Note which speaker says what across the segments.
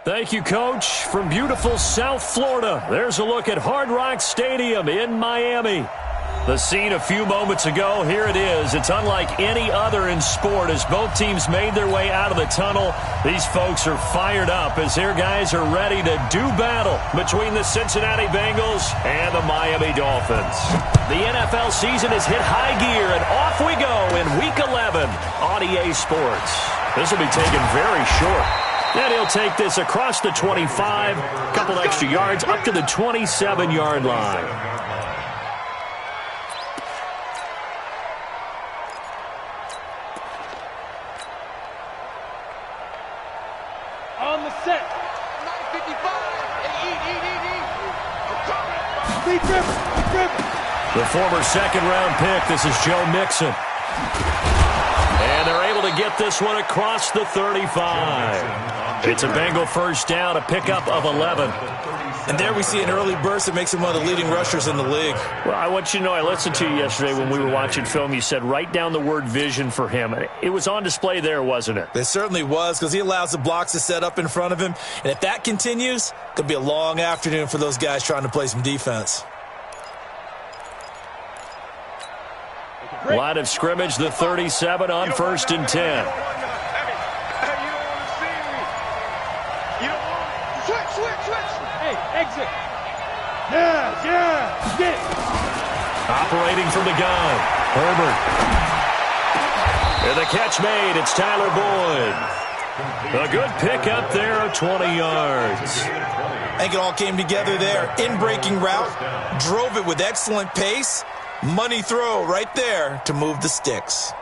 Speaker 1: Thank you, Coach. From beautiful South Florida, there's a look at Hard Rock Stadium in Miami. The scene a few moments ago, here it is. It's unlike any other in sport as both teams made their way out of the tunnel. These folks are fired up as their guys are ready to do battle between the Cincinnati Bengals and the Miami Dolphins. The NFL season has hit high gear, and off we go in Week 11 on EA Sports. This will be taken very short. And he'll take this across the 25, a couple extra yards up to the 27-yard line.
Speaker 2: On the set. 955.
Speaker 1: The former second-round pick, this is Joe Mixon. And they're able to get this one across the 35. It's a Bengal first down, a pickup of 11.
Speaker 3: And there we see an early burst that makes him one of the leading rushers in the league.
Speaker 1: Well, I want you to know, I listened to you yesterday when we were watching film. You said write down the word vision for him. It was on display there, wasn't it?
Speaker 3: It certainly was, because he allows the blocks to set up in front of him. And if that continues, it could be a long afternoon for those guys trying to play some defense.
Speaker 1: Line of scrimmage, the 37 on 1st and 10.
Speaker 2: Exit. Yeah, get.
Speaker 1: Operating from the gun, Herbert. And the catch made, it's Tyler Boyd. A good pickup there of 20 yards.
Speaker 3: I think it all came together there. In-breaking route, drove it with excellent pace. Money throw right there to move the sticks.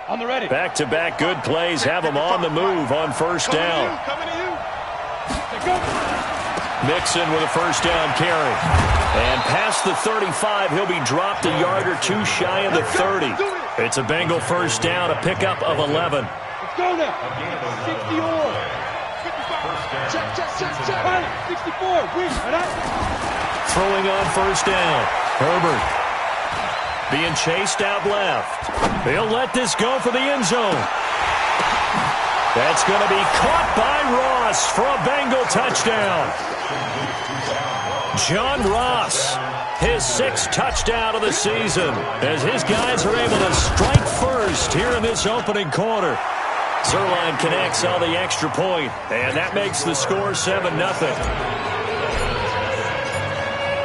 Speaker 2: On the ready.
Speaker 1: Back-to-back good plays have him on the move on first down. Mixon with a first down carry. And past the 35, he'll be dropped a yard or two shy of the 30. It's a Bengal first down, a pickup of 11.
Speaker 2: Let's go now. 60 on. Check. 64.
Speaker 1: Throwing on first down. Herbert. Being chased out left. They'll let this go for the end zone. That's going to be caught by Ross for a Bengal touchdown. John Ross, his 6th touchdown of the season, as his guys are able to strike first here in this opening quarter. Zerline connects on the extra point, and that makes the score 7-0.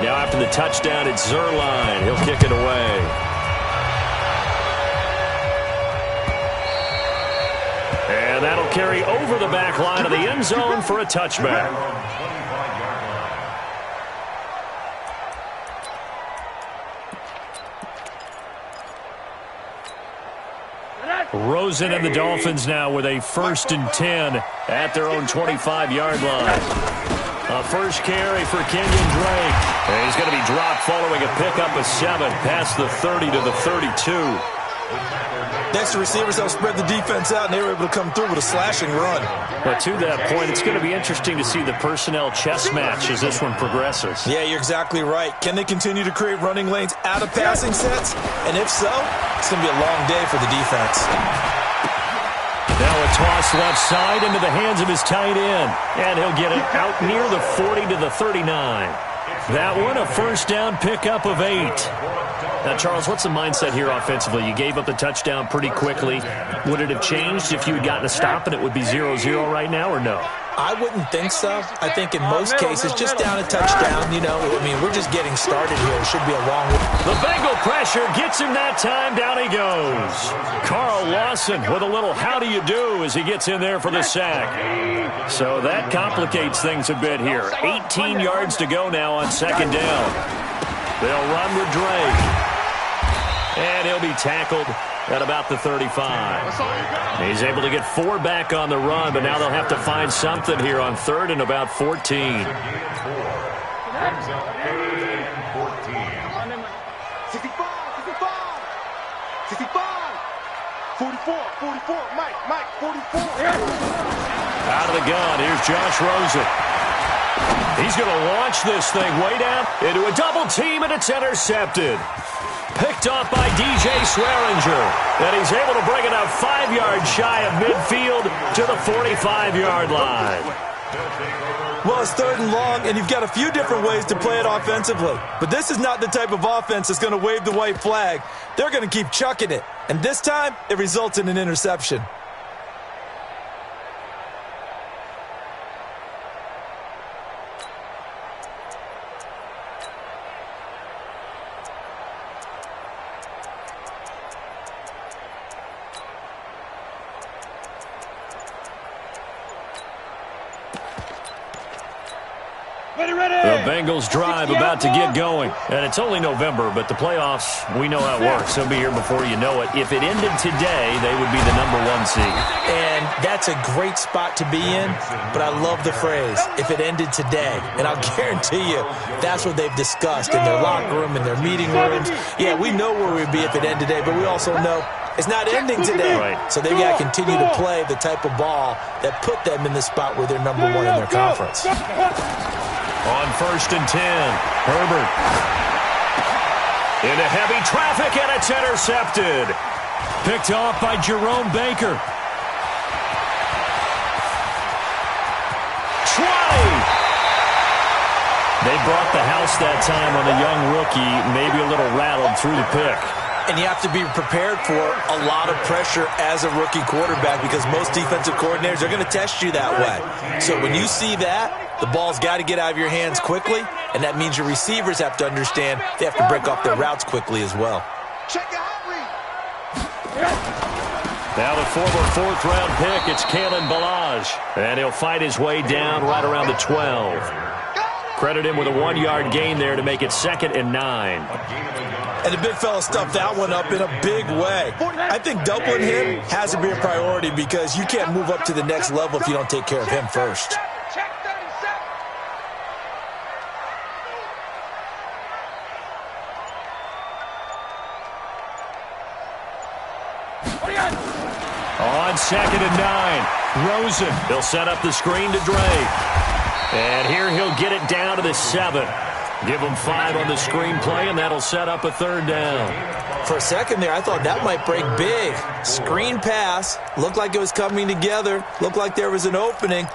Speaker 1: Now after the touchdown, it's Zerline. He'll kick it away. And that'll carry over the back line of the end zone for a touchback. Rosen and the Dolphins now with a 1st and 10 at their own 25-yard line. A first carry for Kenyon Drake. And he's going to be dropped following a pickup of 7 past the 30 to the 32.
Speaker 3: Next, the receivers help spread the defense out, and they were able to come through with a slashing run.
Speaker 1: But to that point, it's going to be interesting to see the personnel chess match as this one progresses.
Speaker 3: Yeah, you're exactly right. Can they continue to create running lanes out of passing sets? And if so, it's going to be a long day for the defense.
Speaker 1: Now a toss left side into the hands of his tight end. And he'll get it out near the 40 to the 39. That one, a first down pickup of 8. Now, Charles, what's the mindset here offensively? You gave up the touchdown pretty quickly. Would it have changed if you had gotten a stop and it would be 0-0 right now, or no?
Speaker 3: I wouldn't think so. I think in most cases, just down a touchdown, you know, I mean, we're just getting started here. It should be a long way.
Speaker 1: The Bengal pressure gets him that time. Down he goes. Carl Lawson with a little how do you do as he gets in there for the sack. So that complicates things a bit here. 18 yards to go now on second down. They'll run with Drake. And he'll be tackled at about the 35. He's able to get 4 back on the run, but now they'll have to find something here on 3rd and about 14.
Speaker 2: 65, 44, Mike, 44.
Speaker 1: Out of the gun, here's Josh Rosen. He's going to launch this thing way down into a double team, and it's intercepted. Picked off by DJ Swearinger. And he's able to bring it up 5 yards shy of midfield to the 45-yard line.
Speaker 3: Well, it's 3rd and long, and you've got a few different ways to play it offensively. But this is not the type of offense that's going to wave the white flag. They're going to keep chucking it. And this time, it results in an interception.
Speaker 1: The Bengals drive about to get going. And it's only November, but the playoffs, we know how it works. They'll be here before you know it. If it ended today, they would be the #1 seed.
Speaker 3: And that's a great spot to be in, but I love the phrase, if it ended today. And I'll guarantee you, that's what they've discussed in their locker room, in their meeting rooms. Yeah, we know where we'd be if it ended today, but we also know it's not ending today.
Speaker 1: Right.
Speaker 3: So they've got to continue to play the type of ball that put them in the spot where they're #1 in their conference.
Speaker 1: On 1st and 10, Herbert. Into heavy traffic, and it's intercepted. Picked off by Jerome Baker. 20. They brought the house that time on the young rookie, maybe a little rattled through the pick.
Speaker 3: And you have to be prepared for a lot of pressure as a rookie quarterback because most defensive coordinators are going to test you that way. So when you see that, the ball's got to get out of your hands quickly, and that means your receivers have to understand they have to break off their routes quickly as well.
Speaker 1: Now the former 4th-round pick, it's Kalen Ballage. And he'll fight his way down right around the 12. Credit him with a 1-yard gain there to make it 2nd and 9.
Speaker 3: And the big fella stuffed that one up in a big way. I think doubling him has to be a priority because you can't move up to the next level if you don't take care of him first.
Speaker 1: On 2nd and 9, Rosen. He'll set up the screen to Drake. And here he'll get it down to the 7. Give him 5 on the screenplay, and that'll set up a 3rd down.
Speaker 3: For a second there, I thought that might break big. Screen pass. Looked like it was coming together. Looked like there was an opening.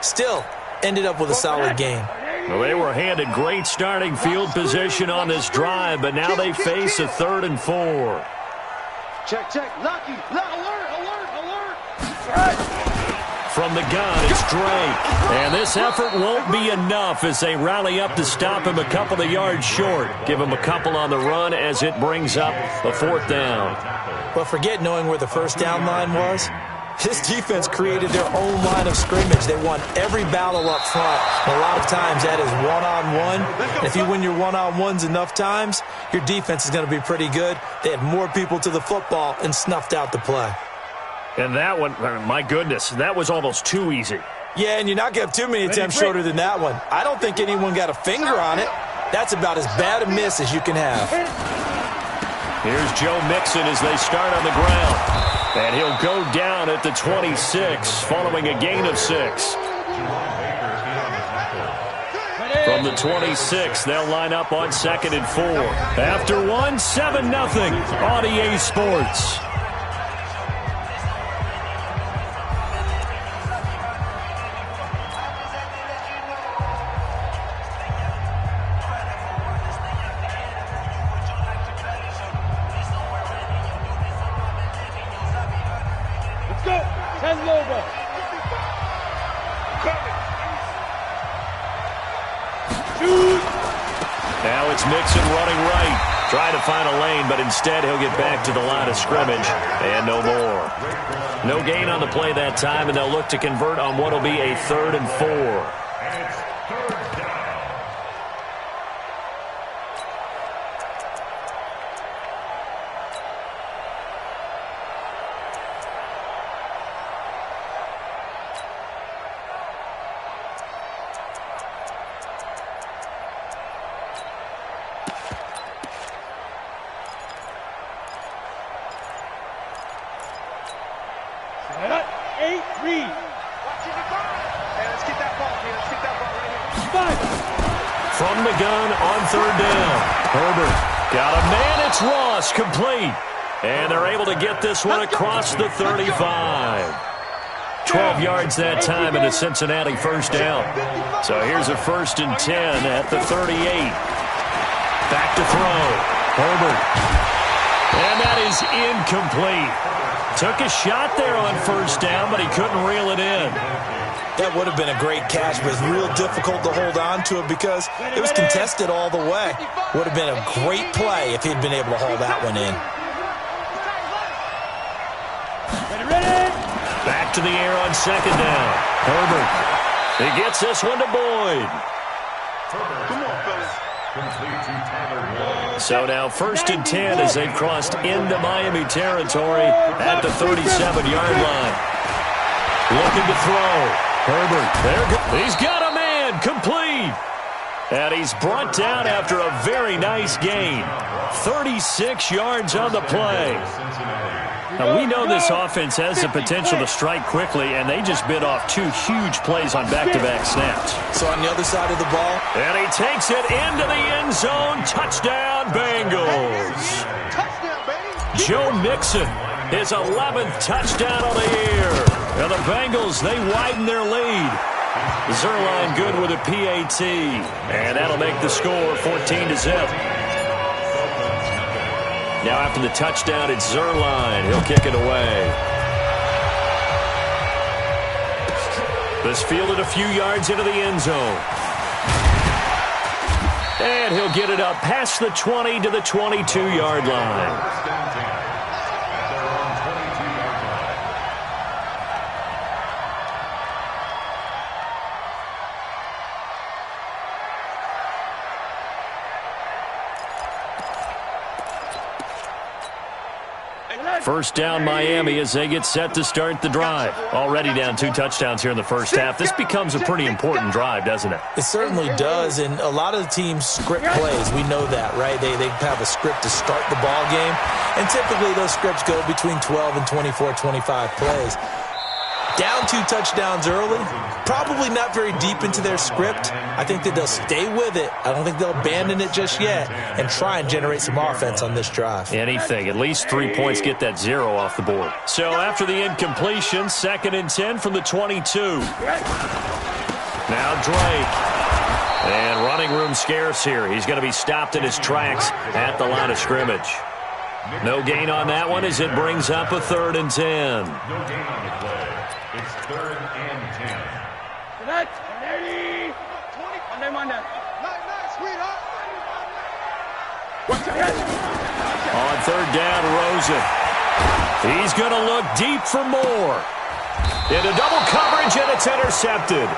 Speaker 3: Still, ended up with a solid game.
Speaker 1: Well, they were handed great starting field position on this drive, but now they face a 3rd and 4.
Speaker 2: Check. Lucky. Alert.
Speaker 1: From the gun, it's Drake. And this effort won't be enough as they rally up to stop him a couple of yards short. Give him a couple on the run as it brings up a 4th down.
Speaker 3: But forget knowing where the first down line was. This defense created their own line of scrimmage. They won every battle up front. And a lot of times that is one-on-one. And if you win your one-on-ones enough times, your defense is going to be pretty good. They had more people to the football and snuffed out the play.
Speaker 1: And that one, my goodness, that was almost too easy.
Speaker 3: Yeah, and you're not going to have too many attempts shorter than that one. I don't think anyone got a finger on it. That's about as bad a miss as you can have.
Speaker 1: Here's Joe Mixon as they start on the ground. And he'll go down at the 26 following a gain of 6. From the 26, they'll line up on 2nd and 4. After 1, 7-0 on EA Sports. Now it's Mixon running right. Trying to find a lane, but instead he'll get back to the line of scrimmage. And no more. No gain on the play that time, and they'll look to convert on what will be a 3rd and 4.
Speaker 2: Let's get that ball, Peter.
Speaker 1: from the gun on third down. Herbert got a man. It's Ross, complete. And they're able to get this one across the 35. 12 yards that time and a Cincinnati first down. So here's a 1st and 10 at the 38. Back to throw. Herbert. And that is incomplete. Took a shot there on first down, but he couldn't reel it in.
Speaker 3: That would have been a great catch, but it's real difficult to hold on to it because it was contested all the way. Would have been a great play if he'd been able to haul that one in.
Speaker 1: Back to the air on second down. Herbert. He gets this one to Boyd. So now 1st and 10 as they've crossed into Miami territory at the 37-yard line. Looking to throw. Herbert. He's got a man. Complete. And he's brought down after a very nice gain. 36 yards on the play. Now, we know this offense has the potential to strike quickly, and they just bit off 2 huge plays on back-to-back snaps.
Speaker 3: So on the other side of the ball.
Speaker 1: And he takes it into the end zone. Touchdown, Bengals. Joe Mixon, his 11th touchdown of the year. And the Bengals, they widen their lead. Zerline good with a PAT. And that'll make the score 14-0. Now after the touchdown, it's Zerline. He'll kick it away. This fielded a few yards into the end zone. And he'll get it up past the 20 to the 22-yard line. First down Miami as they get set to start the drive. Already down 2 touchdowns here in the first half. This becomes a pretty important drive, doesn't it?
Speaker 3: It certainly does, and a lot of the teams script plays. We know that, right? They have a script to start the ball game, and typically those scripts go between 12 and 24, 25 plays. Down 2 touchdowns early, probably not very deep into their script. I think that they'll stay with it. I don't think they'll abandon it just yet and try and generate some offense on this drive.
Speaker 1: Anything. At least 3 points get that 0 off the board. So after the incompletion, 2nd and 10 from the 22. Now Drake. And running room scarce here. He's going to be stopped in his tracks at the line of scrimmage. No gain on that one as it brings up a 3rd and 10.
Speaker 2: No gain on the play. It's 3rd and 10.
Speaker 1: On 3rd down, Rosen. He's going to look deep for more. Into double coverage, and it's intercepted.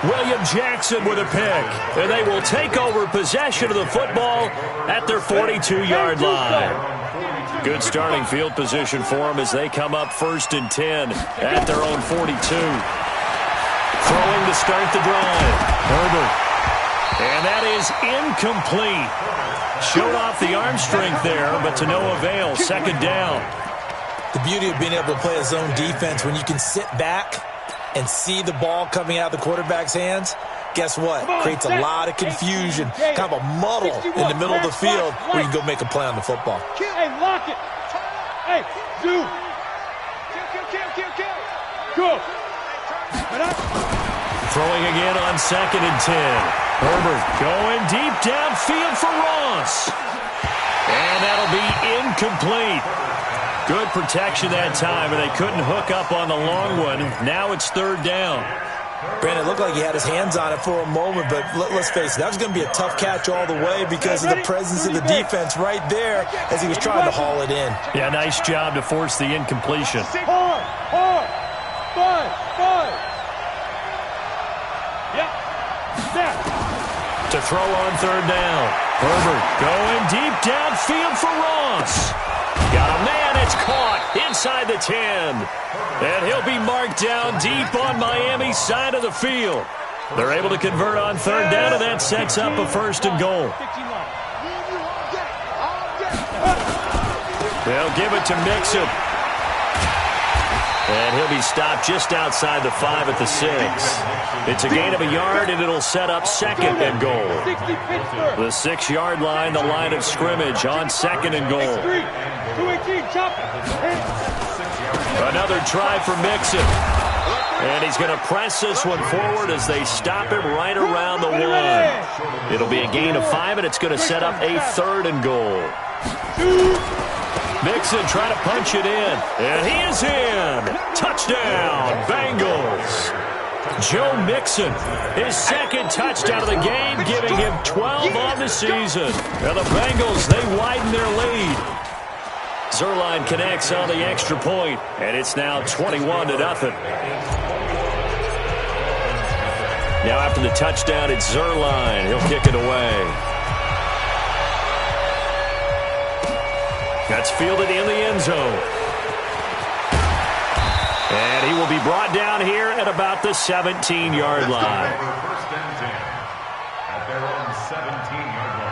Speaker 1: William Jackson with a pick. And they will take over possession of the football at their 42-yard line. Good starting field position for them as they come up 1st and 10 at their own 42. Throwing to start the drive. Herbert. And that is incomplete. Showed off the arm strength there, but to no avail. 2nd down.
Speaker 3: The beauty of being able to play a zone defense when you can sit back and see the ball coming out of the quarterback's hands, guess what? Creates a lot of confusion, kind of a muddle in the middle of the field where you can go make a play on the football.
Speaker 4: Hey, lock it. Hey, zoom. Go.
Speaker 1: Throwing again on 2nd and 10. Herbert going deep downfield for Ross. And that'll be incomplete. Good protection that time, and they couldn't hook up on the long one. Now it's 3rd down.
Speaker 3: Brandon, it looked like he had his hands on it for a moment, but let's face it, that was going to be a tough catch all the way because of the presence of the defense right there as he was trying to haul it in.
Speaker 1: Yeah, nice job to force the incompletion.
Speaker 4: Hard. 5. Yeah.
Speaker 1: To throw on 3rd down. Herbert going deep downfield for Ross. Got a man, it's caught inside the 10. And he'll be marked down deep on Miami's side of the field. They're able to convert on 3rd down, and that sets up a 1st and goal. They'll give it to Mixon. And he'll be stopped just outside the 5 at the 6. It's a gain of a yard, and it'll set up 2nd and goal. The 6-yard line, the line of scrimmage on 2nd and goal. Another try for Mixon. And he's going to press this one forward as they stop him right around the 1. It'll be a gain of 5, and it's going to set up a 3rd and goal. Mixon trying to punch it in, and he is in. Touchdown, Bengals. Joe Mixon, his 2nd touchdown of the game, giving him 12 on the season. And the Bengals, they widen their lead. Zuerlein connects on the extra point, and it's now 21-0. Now after the touchdown, it's Zuerlein. He'll kick it away. That's fielded in the end zone. And he will be brought down here at about the 17-yard line.
Speaker 2: First and 10 at their own 17-yard line.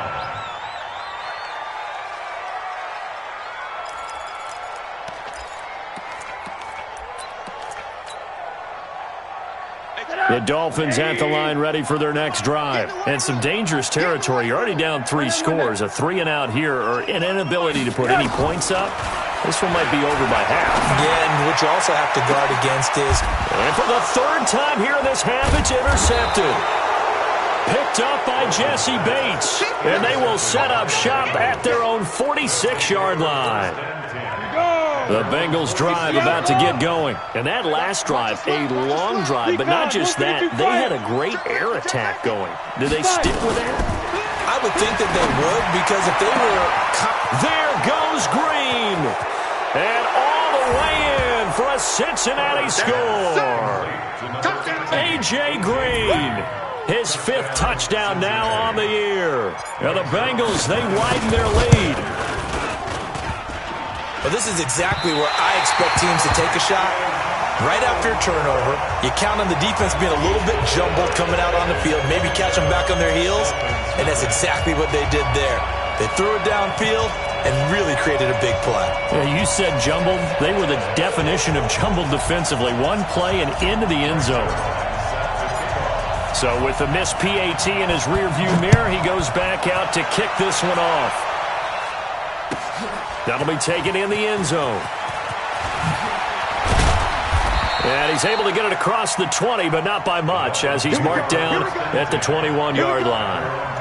Speaker 1: The Dolphins at the line ready for their next drive. And some dangerous territory. You're already down 3 scores. A 3-and-out here or an inability to put any points up. This one might be over by half.
Speaker 3: Yeah, and what you also have to guard against is...
Speaker 1: And for the 3rd time here in this half, it's intercepted. Picked up by Jesse Bates. And they will set up shop at their own 46-yard line. The Bengals drive about to get going. And that last drive, a long drive, but not just that. They had a great air attack going. Did they stick with that?
Speaker 3: I would think that they would, because if they were...
Speaker 1: There goes Green. And all the way in for a Cincinnati score. A.J. Green. His 5th touchdown now on the year. And the Bengals, they widen their lead.
Speaker 3: Well, this is exactly where I expect teams to take a shot. Right after a turnover, you count on the defense being a little bit jumbled coming out on the field, maybe catch them back on their heels, and that's exactly what they did there. They threw it downfield and really created a big play.
Speaker 1: Yeah, you said jumbled. They were the definition of jumbled defensively. One play and into the end zone. So with the missed PAT in his rearview mirror, he goes back out to kick this one off. That'll be taken in the end zone. And he's able to get it across the 20, but not by much, as he's marked down at the 21-yard line.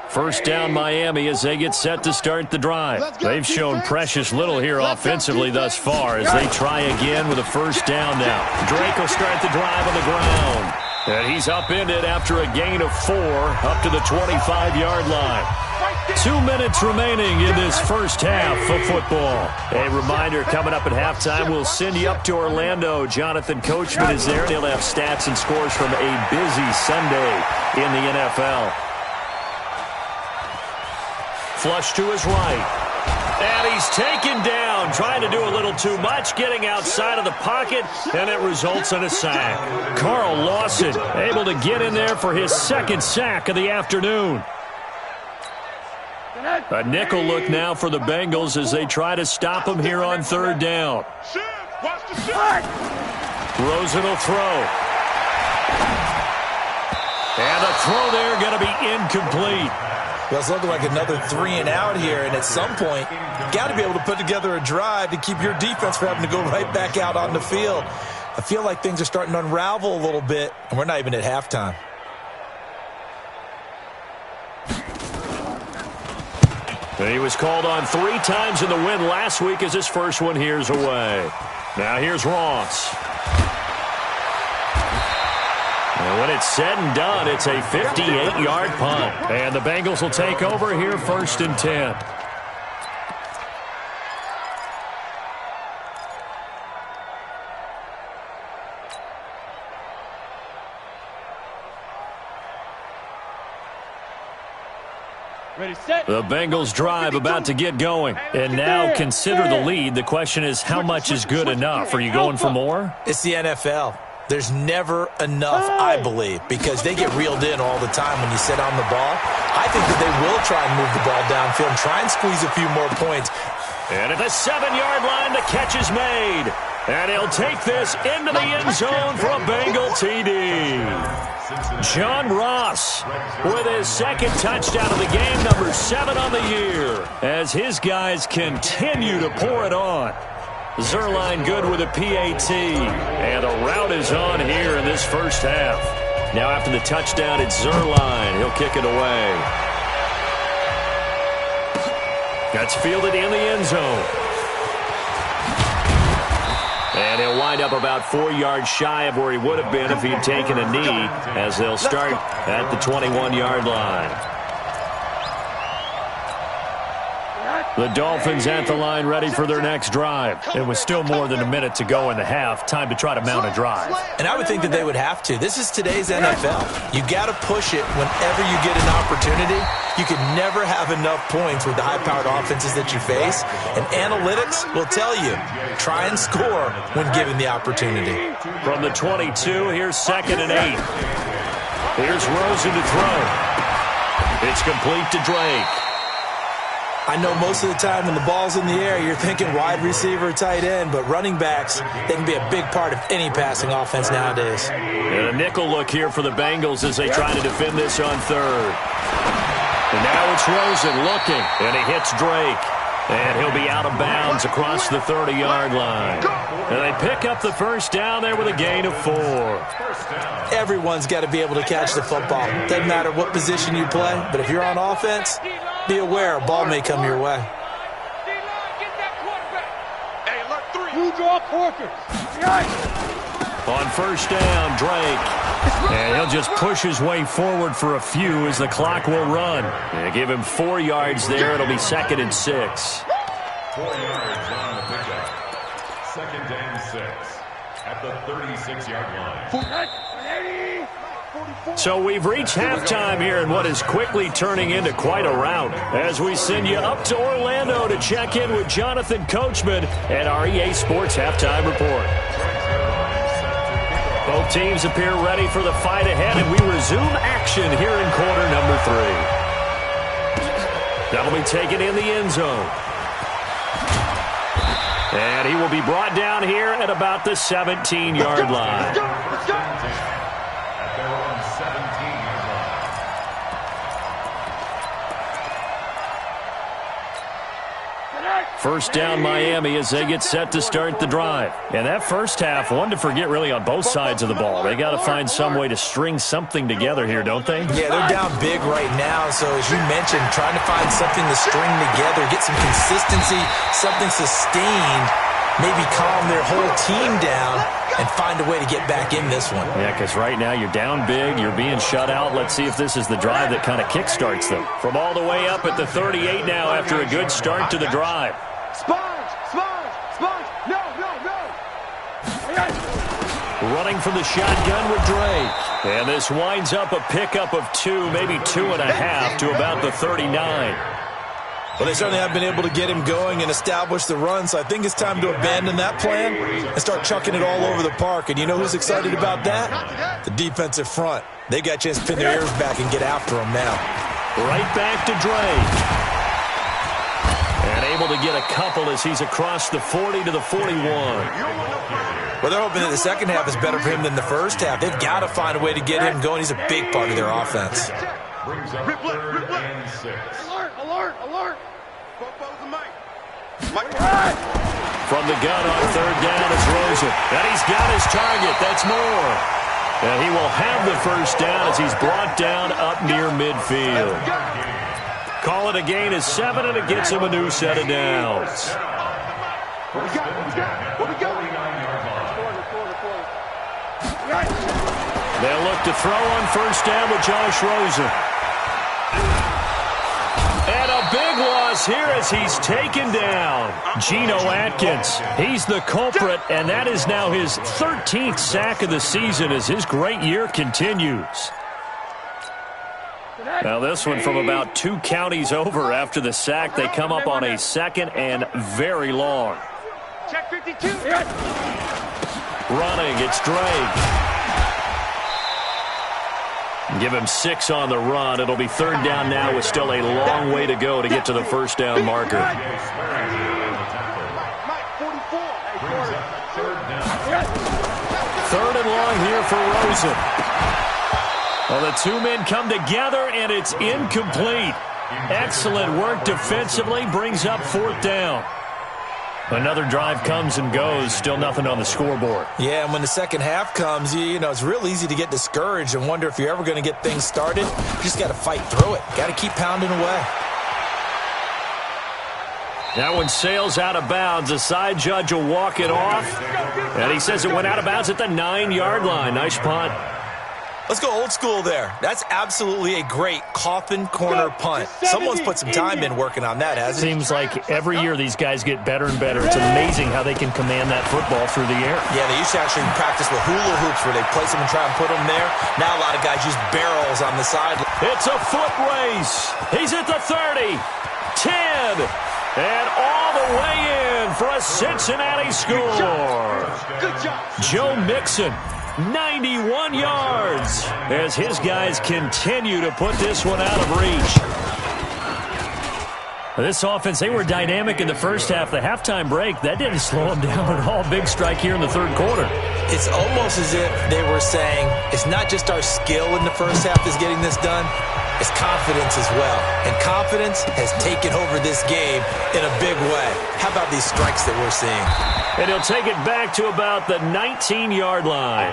Speaker 1: First down Miami as they get set to start the drive. They've shown precious little here offensively thus far as they try again with a first down now. Drake will start the drive on the ground. And he's upended after a gain of 4 up to the 25-yard line. 2 minutes remaining in this first half of football. A reminder, coming up at halftime, we'll send you up to Orlando. Jonathan Coachman is there, and he'll have stats and scores from a busy Sunday in the NFL. Flush to his right. And he's taken down, trying to do a little too much, getting outside of the pocket, and it results in a sack. Carl Lawson able to get in there for his 2nd sack of the afternoon. A nickel look now for the Bengals as they try to stop him here on 3rd down. Rosen will throw. And the throw there going to be incomplete.
Speaker 3: Well, it's looking like another 3-and-out here, and at some point, you got to be able to put together a drive to keep your defense from having to go right back out on the field. I feel like things are starting to unravel a little bit, and we're not even at halftime.
Speaker 1: And he was called on 3 times in the win last week as his first one here's away. Now here's Ross. And when it's said and done, it's a 58-yard punt. And the Bengals will take over here 1st and 10.
Speaker 4: Ready, set.
Speaker 1: The Bengals drive about to get going. And now consider the lead. The question is, how much is good enough? Are you going for more?
Speaker 3: It's the NFL. There's never enough, I believe, because they get reeled in all the time when you sit on the ball. I think that they will try and move the ball downfield and try and squeeze a few more points.
Speaker 1: And at the 7-yard line, the catch is made. And he'll take this into the end zone for a Bengal TD. John Ross with his second touchdown of the game, number 7 on the year, as his guys continue to pour it on. Zerline good with a PAT, and the route is on here in this first half. Now after the touchdown, it's Zerline. He'll kick it away. That's fielded in the end zone. And he'll wind up about 4 yards shy of where he would have been if he'd taken a knee, as they'll start at the 21-yard line. The Dolphins at the line ready for their next drive. It was still more than a minute to go in the half. Time to try to mount a drive.
Speaker 3: And I would think that they would have to. This is today's NFL. You got to push it whenever you get an opportunity. You can never have enough points with the high-powered offenses that you face. And analytics will tell you, try and score when given the opportunity.
Speaker 1: From the 22, here's 2nd and 8. Here's Rosen to throw. It's complete to Drake.
Speaker 3: I know most of the time when the ball's in the air, you're thinking wide receiver, tight end, but running backs, they can be a big part of any passing offense nowadays.
Speaker 1: And a nickel look here for the Bengals as they try to defend this on 3rd. And now it's Rosen looking, and he hits Drake. And he'll be out of bounds across the 30-yard line. And they pick up the first down there with a gain of 4.
Speaker 3: Everyone's got to be able to catch the football. Doesn't matter what position you play, but if you're on offense, be aware a ball may come your way.
Speaker 4: Who draw Porker?
Speaker 1: On first down, Drake. And he'll just push his way forward for a few as the clock will run. And give him 4 yards there. It'll be 2nd and 6.
Speaker 2: 4 yards on the pickup. 2nd and 6 at the 36-yard line.
Speaker 1: So we've reached halftime here in what is quickly turning into quite a rout as we send you up to Orlando to check in with Jonathan Coachman and our EA Sports Halftime Report. Both teams appear ready for the fight ahead, and we resume action here in quarter number 3. That'll be taken in the end zone. And he will be brought down here at about the 17-yard line. First down Miami as they get set to start the drive. And that first half, one to forget really on both sides of the ball. They got to find some way to string something together here, don't they?
Speaker 3: Yeah, they're down big right now. So as you mentioned, trying to find something to string together, get some consistency, something sustained, maybe calm their whole team down and find a way to get back in this one.
Speaker 1: Yeah, because right now you're down big, you're being shut out. Let's see if this is the drive that kind of kickstarts them. From all the way up at the 38 now after a good start to the drive. Running from the shotgun with Drake. And this winds up a pickup of 2, maybe 2.5 to about the 39.
Speaker 3: Well, they certainly have been able to get him going and establish the run, so I think it's time to abandon that plan and start chucking it all over the park. And you know who's excited about that? The defensive front. They got a chance to pin their ears back and get after him now.
Speaker 1: Right back to Drake. And able to get a couple as he's across the 40 to the 41.
Speaker 3: Well, they're hoping that the second half is better for him than the first half. They've got to find a way to get him going. He's a big part of their offense.
Speaker 2: Brings up 3rd and 6.
Speaker 4: Alert.
Speaker 1: From the gun on 3rd down, it's Rosen. And he's got his target. That's more. And he will have the first down as he's brought down up near midfield. Call it a gain of 7, and it gets him a new set of downs. They'll look to throw on first down with Josh Rosen. And a big loss here as he's taken down. Geno Atkins, he's the culprit, and that is now his 13th sack of the season as his great year continues. Now this one from about 2 counties over after the sack. They come up on a second and very long.
Speaker 4: Check 52.
Speaker 1: Running, it's Drake. Give him 6 on the run. It'll be third down now with still a long way to go to get to the first down marker. Third and long here for Rosen. Well, the 2 men come together, and it's incomplete. Excellent work defensively, brings up fourth down. Another drive comes and goes, still nothing on the scoreboard.
Speaker 3: Yeah, and when the second half comes, you know, it's real easy to get discouraged and wonder if you're ever going to get things started. You just got to fight through it. Got to keep pounding away.
Speaker 1: That one sails out of bounds. The side judge will walk it off. And he says it went out of bounds at the 9-yard line. Nice punt.
Speaker 3: Let's go old school there. That's absolutely a great coffin corner punt. Someone's put some time in working on that, hasn't it?
Speaker 1: Seems like every year these guys get better and better. It's amazing how they can command that football through the air.
Speaker 3: Yeah, they used to actually practice with hula hoops where they place them and try and put them there. Now a lot of guys use barrels on the side.
Speaker 1: It's a foot race. He's at the 30, 10, and all the way in for a Cincinnati score.
Speaker 4: Good job.
Speaker 1: Joe Mixon, 91 yards as his guys continue to put this one out of reach. This offense, they were dynamic in the first half. The halftime break, that didn't slow them down at all. Big strike here in the third quarter.
Speaker 3: It's almost as if they were saying, it's not just our skill in the first half that's getting this done, it's confidence as well. And confidence has taken over this game in a big way. How about these strikes that we're seeing?
Speaker 1: And he'll take it back to about the 19-yard line.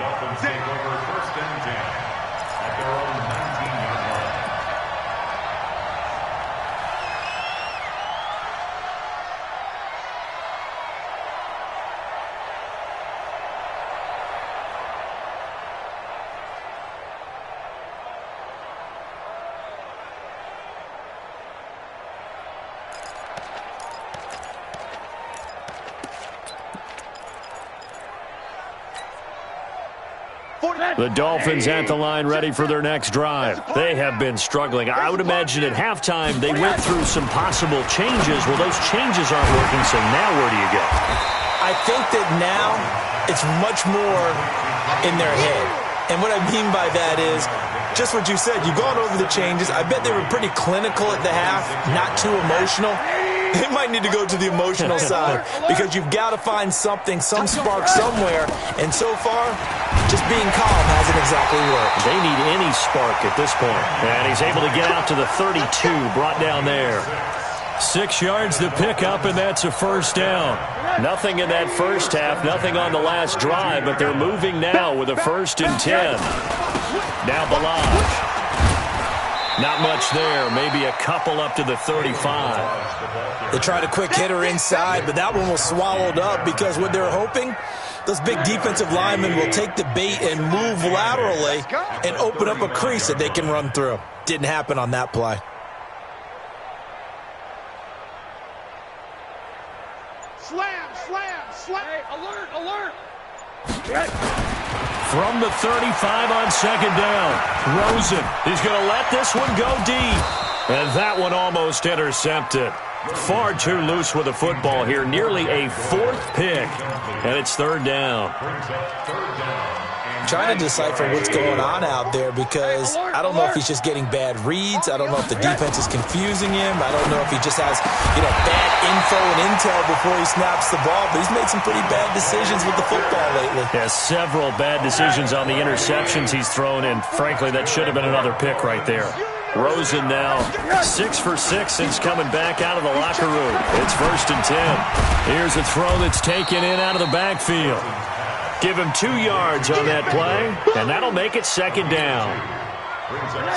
Speaker 1: The Dolphins at the line ready for their next drive. They have been struggling. I would imagine at halftime they went through some possible changes. Well, those changes aren't working, so now where do you go?
Speaker 3: I think that now it's much more in their head. And what I mean by that is just what you said. You've gone over the changes. I bet they were pretty clinical at the half, not too emotional. They might need to go to the emotional side because you've got to find something, some spark somewhere. And so far, just being calm hasn't exactly worked.
Speaker 1: They need any spark at this point. And he's able to get out to the 32, brought down there. 6 yards to pick up, and that's a first down. Nothing in that first half, nothing on the last drive, but they're moving now with a 1st and 10. Now Balaj. Not much there, maybe a couple up to the 35.
Speaker 3: They tried a quick hitter inside, but that one was swallowed up because what they're hoping, those big defensive linemen will take the bait and move laterally and open up a crease that they can run through. Didn't happen on that play.
Speaker 4: Slam, slam, slam. Hey, alert, alert.
Speaker 1: From the 35 on second down, Rosen is going to let this one go deep. And that one almost intercepted. Far too loose with the football here. Nearly a 4th pick. And it's third down.
Speaker 3: Trying to decipher what's going on out there because I don't know if he's just getting bad reads. I don't know if the defense is confusing him. I don't know if he just has, bad info and intel before he snaps the ball. But he's made some pretty bad decisions with the football lately.
Speaker 1: Yeah, several bad decisions on the interceptions he's thrown, and frankly, that should have been another pick right there. Rosen now 6 for 6 since coming back out of the locker room. It's 1st and 10. Here's a throw that's taken in out of the backfield. Give him 2 yards on that play, and that'll make it second down.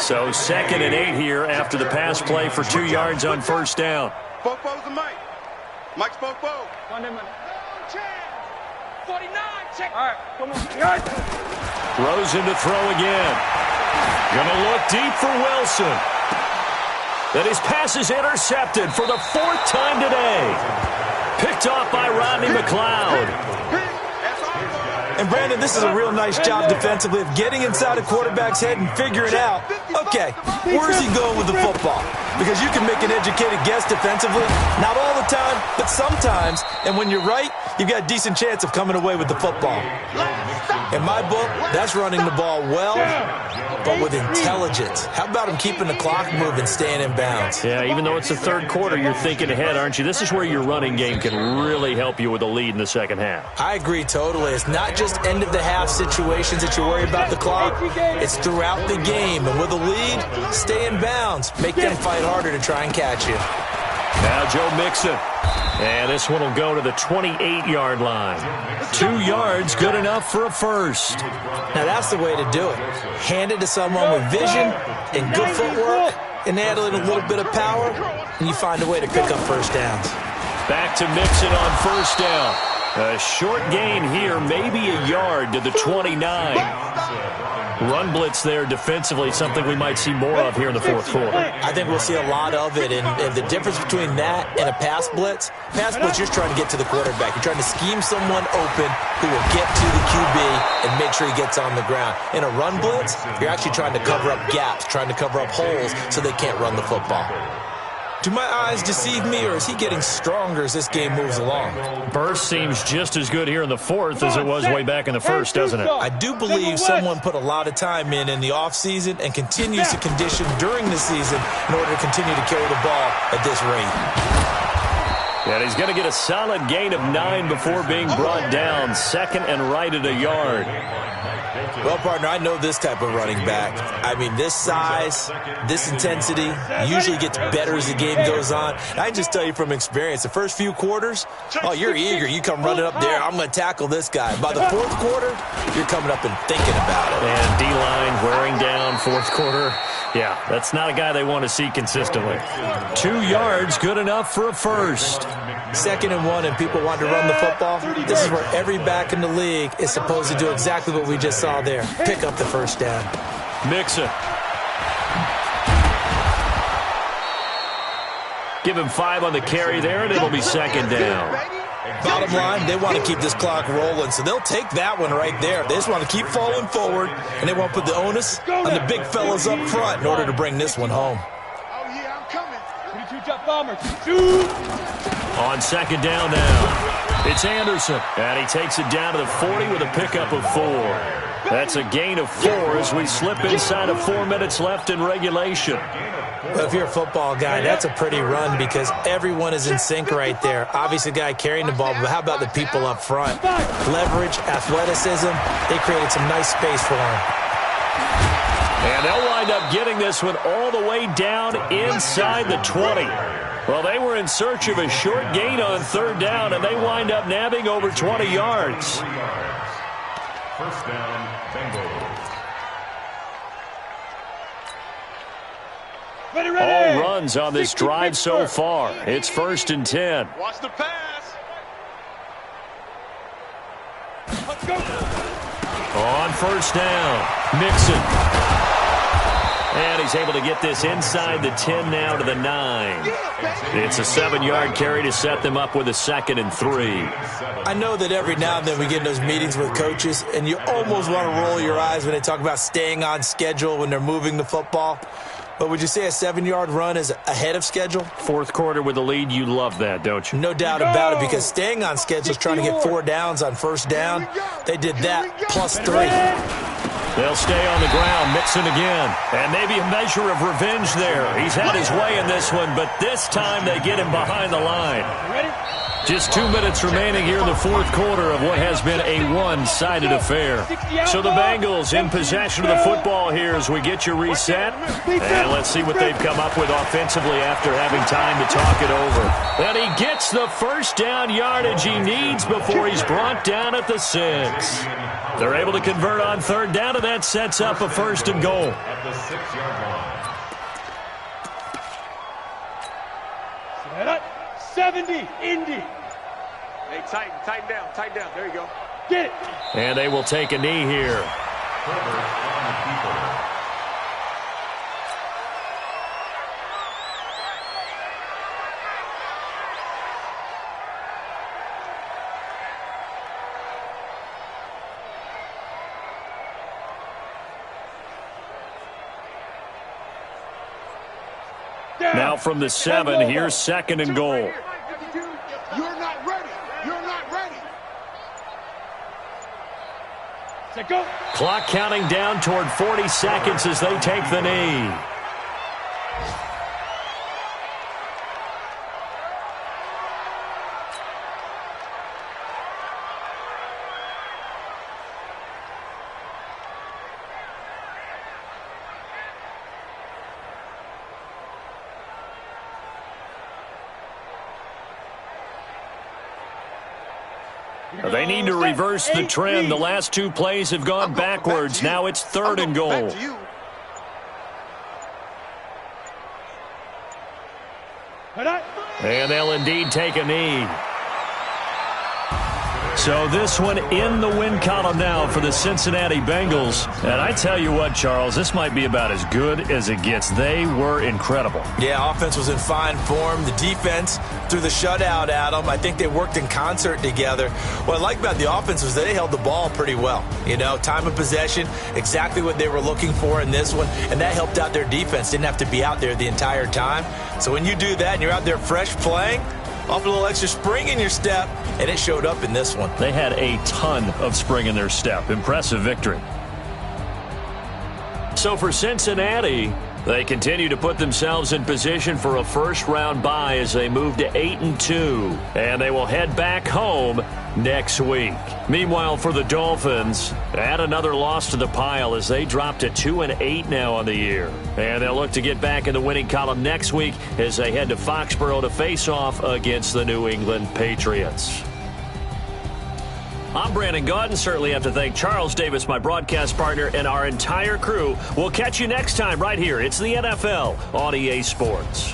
Speaker 1: So 2nd and 8 here after the pass play for 2 yards on first down.
Speaker 4: Fofo's the Mike. Mike's Fofo. 49, check. All right, come on.
Speaker 1: Rosen to throw again. Gonna look deep for Wilson. And his pass is intercepted for the 4th time today. Picked off by Rodney McLeod.
Speaker 3: And, Brandon, this is a real nice job defensively of getting inside a quarterback's head and figuring out, okay, where's he going with the football? Because you can make an educated guess defensively, not all the time, but sometimes. And when you're right, you've got a decent chance of coming away with the football. In my book, that's running the ball well, but with intelligence. How about him keeping the clock moving, staying in bounds?
Speaker 1: Yeah, even though it's the third quarter, you're thinking ahead, aren't you? This is where your running game can really help you with a lead in the second half.
Speaker 3: I agree totally. It's not just end-of-the-half situations that you worry about the clock. It's throughout the game. And with a lead, stay in bounds. Make them fight harder to try and catch you.
Speaker 1: Now Joe Mixon. And this one will go to the 28-yard line. 2 yards, good enough for a first.
Speaker 3: Now that's the way to do it. Hand it to someone with vision and good footwork, and add in a little bit of power, and you find a way to pick up first downs.
Speaker 1: Back to Mixon on first down. A short gain here, maybe a yard to the 29. Run blitz there defensively, something we might see more of here in the fourth quarter.
Speaker 3: I think we'll see a lot of it, and the difference between that and a pass blitz, you're just trying to get to the quarterback. You're trying to scheme someone open who will get to the QB and make sure he gets on the ground. In a run blitz, you're actually trying to cover up gaps, trying to cover up holes so they can't run the football. Do my eyes deceive me, or is he getting stronger as this game moves along?
Speaker 1: Burst seems just as good here in the fourth as it was way back in the first, doesn't it?
Speaker 3: I do believe someone put a lot of time in the offseason and continues to condition during the season in order to continue to carry the ball at this rate.
Speaker 1: And he's going to get a solid gain of 9 before being brought down. Second and right at a yard.
Speaker 3: Well, partner, I know this type of running back. I mean, this size, this intensity usually gets better as the game goes on. I can just tell you from experience, the first few quarters, oh, you're eager. You come running up there, I'm going to tackle this guy. By the fourth quarter, you're coming up and thinking about it.
Speaker 1: And D-line wearing down fourth quarter. Yeah, that's not a guy they want to see consistently. 2 yards, good enough for a first.
Speaker 3: 2nd and 1, and people want to run the football. This is where every back in the league is supposed to do exactly what we just saw there. Pick up the first down.
Speaker 1: Mixon. Give him 5 on the carry there, and it'll be second down.
Speaker 3: Bottom line, they want to keep this clock rolling, so they'll take that one right there. They just want to keep falling forward, and they want to put the onus on the big fellas up front in order to bring this one home.
Speaker 4: Oh, yeah, I'm coming. 22 top bombers. Shoot.
Speaker 1: On second down now, it's Anderson, and he takes it down to the 40 with a pickup of 4. That's a gain of 4 as we slip inside of 4 minutes left in regulation.
Speaker 3: Well, if you're a football guy, that's a pretty run because everyone is in sync right there. Obviously, the guy carrying the ball, but how about the people up front? Leverage, athleticism, they created some nice space for him.
Speaker 1: And they'll wind up getting this one all the way down inside the 20. Well, they were in search of a short gain on third down, and they wind up nabbing over 20 yards.
Speaker 2: First down, Bengals.
Speaker 1: All runs on this drive so far. It's 1st and 10.
Speaker 4: Watch the pass. Let's go.
Speaker 1: On first down, Mixon. And he's able to get this inside the 10 now to the 9. It's a 7-yard carry to set them up with a 2nd and 3.
Speaker 3: I know that every now and then we get in those meetings with coaches, and you almost want to roll your eyes when they talk about staying on schedule when they're moving the football. But would you say a 7-yard run is ahead of schedule?
Speaker 1: Fourth quarter with the lead, you love that, don't you?
Speaker 3: No doubt about it, because staying on schedule is trying to get 4 downs on first down. They did that plus 3.
Speaker 1: They'll stay on the ground, Mixon again. And maybe a measure of revenge there. He's had his way in this one, but this time they get him behind the line. Just 2 minutes remaining here in the fourth quarter of what has been a one-sided affair. So the Bengals in possession of the football here as we get you reset. And let's see what they've come up with offensively after having time to talk it over. And he gets the first down yardage he needs before he's brought down at the 6. They're able to convert on third down, and that sets up a 1st and goal.
Speaker 2: At the 6-yard line.
Speaker 4: 70, Indy. Hey, tighten down. There you go. Get it.
Speaker 1: And they will take a knee here. Now from the 7, here's 2nd and goal.
Speaker 4: You're not ready. You're not ready. Set, go.
Speaker 1: Clock counting down toward 40 seconds as they take the knee. They need to reverse the trend. The last 2 plays have gone backwards. Now it's 3rd and goal. And they'll indeed take a knee. So this one in the win column now for the Cincinnati Bengals. And I tell you what, Charles, this might be about as good as it gets. They were incredible.
Speaker 3: Yeah, offense was in fine form. The defense threw the shutout at them. I think they worked in concert together. What I like about the offense was they held the ball pretty well. You know, time of possession, exactly what they were looking for in this one. And that helped out their defense. Didn't have to be out there the entire time. So when you do that and you're out there fresh playing, off a little extra spring in your step, and it showed up in this one.
Speaker 1: They had a ton of spring in their step. Impressive victory. So for Cincinnati, they continue to put themselves in position for a first-round bye as they move to 8-2, and they will head back home next week. Meanwhile, for the Dolphins, add another loss to the pile as they drop to 2-8 now on the year. And they'll look to get back in the winning column next week as they head to Foxborough to face off against the New England Patriots. I'm Brandon Gaudin. Certainly have to thank Charles Davis, my broadcast partner, and our entire crew. We'll catch you next time right here. It's the NFL on EA Sports.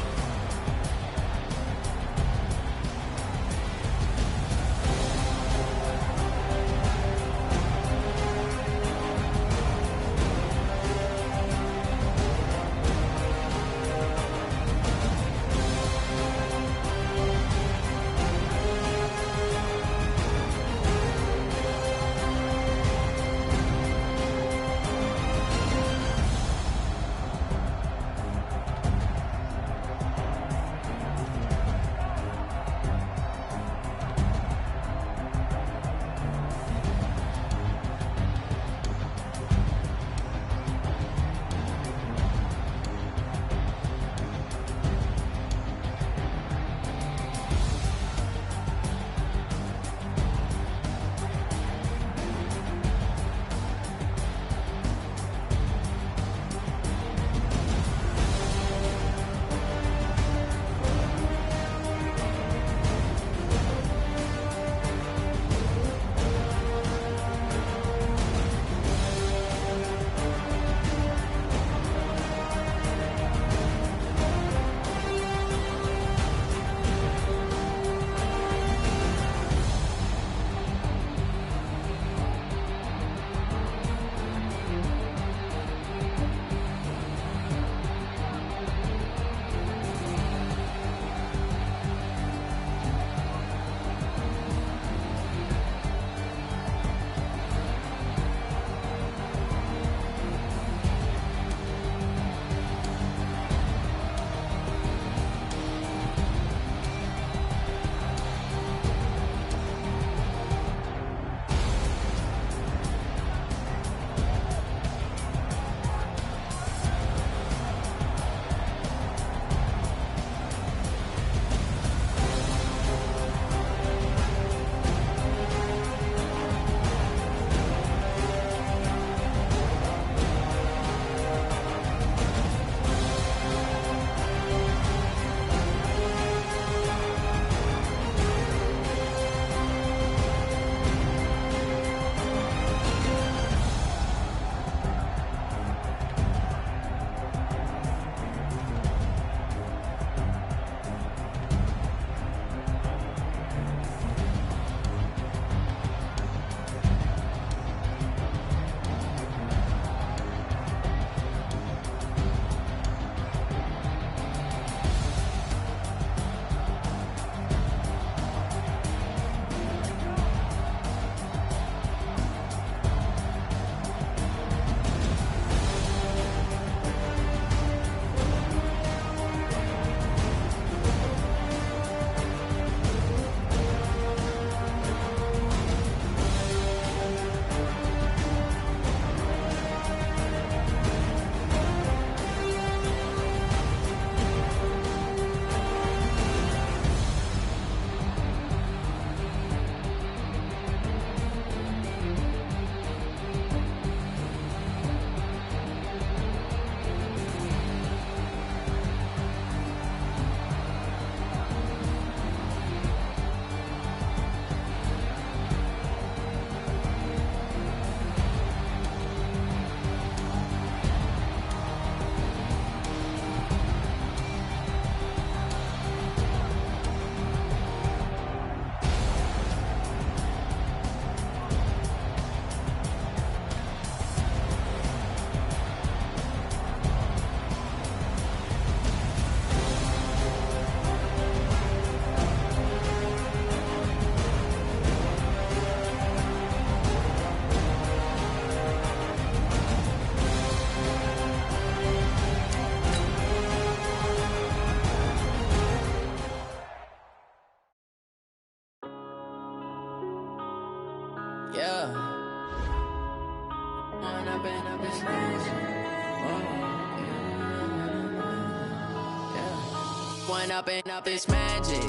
Speaker 5: One up and up, it's magic.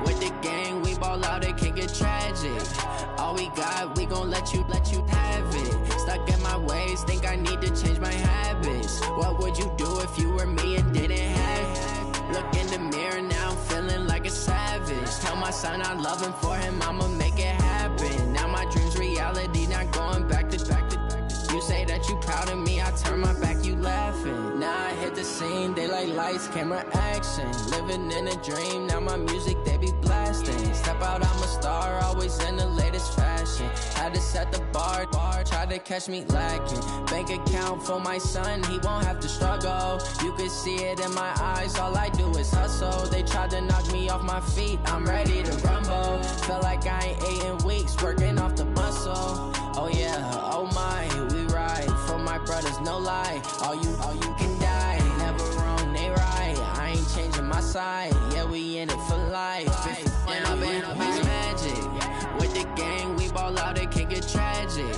Speaker 5: With the gang, we ball out, it can get tragic. All we got, we gon' let you have it. Stuck in my ways, think I need to change my habits. What would you do if you were me and didn't have it? Look in the mirror now, I'm feeling like a savage. Tell my son I love him, for him I'ma make it happen. Now my dream's reality, not going back to. You say that you proud of me, I turn my back, you laughing. Now I hit the scene, they like lights, camera, action. Living in a dream, now my music, they be blasting. Step out, I'm a star, always in the latest fashion. Had to set the bar, try to catch me lacking. Bank account for my son, he won't have to struggle. You can see it in my eyes, all I do is hustle. They tried to knock me off my feet, I'm ready to rumble. Feel like I ain't ate in weeks, working off the muscle. Oh yeah, oh my, we ride for my brothers, no lie. All you can die, never wrong, they right. I ain't changing my side, yeah, we in it for life. And up it's magic. With the gang, we ball out, it can get tragic.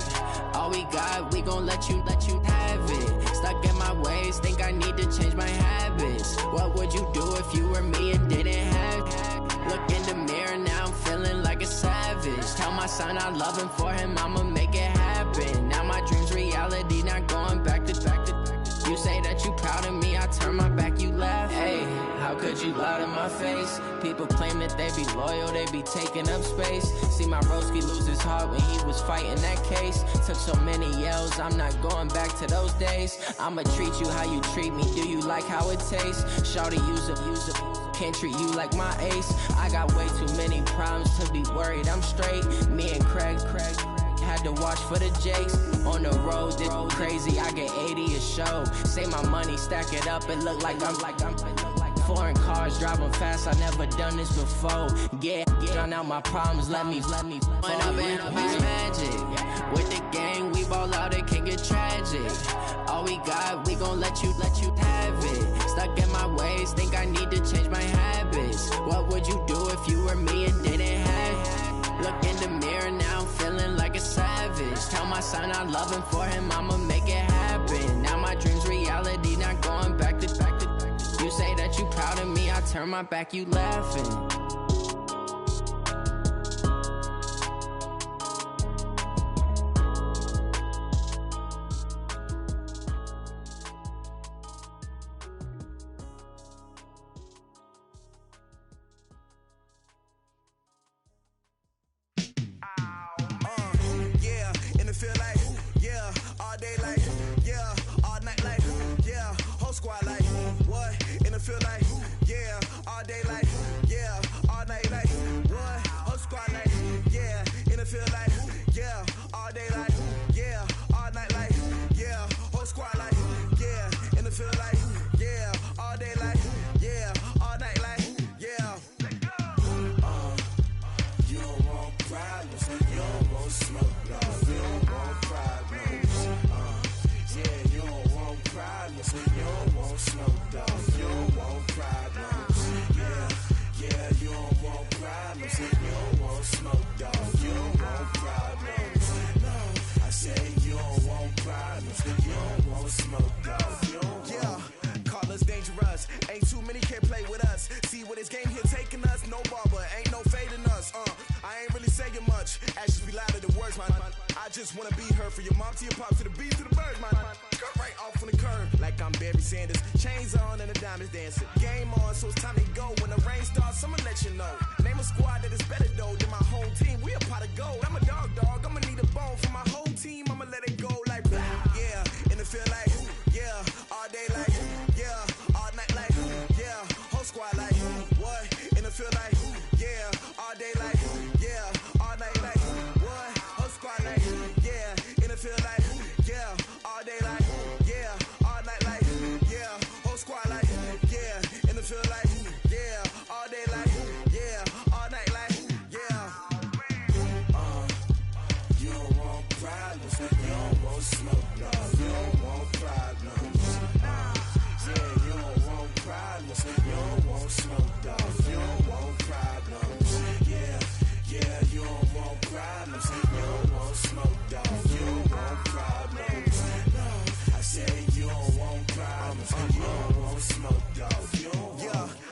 Speaker 5: All we got, we gon' let you have it. Stuck in my ways, think I need to change my habits. What would you do if you were me and didn't have it? Look in the mirror now, I'm feeling like a savage. Tell my son I love him, for him I'ma make it happen. Now my dream's reality, not going back to. You say that you proud of me, I turn my back, you laugh. Hey, how could you lie to my face? People claim that they be loyal, they be taking up space. See my broski lose his heart when he was fighting that case. Took so many yells, I'm not going back to those days. I'ma treat you how you treat me, do you like how it tastes? Shawty, use it. Can't treat you like my ace. I got way too many problems to be worried, I'm straight. Me and Craig had to watch for the Jakes. On the road, this crazy, I get 80 a show. Say my money, stack it up, it look like I'm foreign cars, driving fast, I never done this before. Get drown out my problems, let me One up and up, it's magic. With the gang, we ball out, it can get tragic. All we got, we gon' let you have it. Stuck in my ways, think I need to change my habits. What would you do if you were me and didn't have it? Look in the mirror now, I'm feeling like a savage. Tell my son I love him, for him I'ma make it happen. Now my dream's reality, not going back to. You say that you proud of me, I turn my back, you laughing.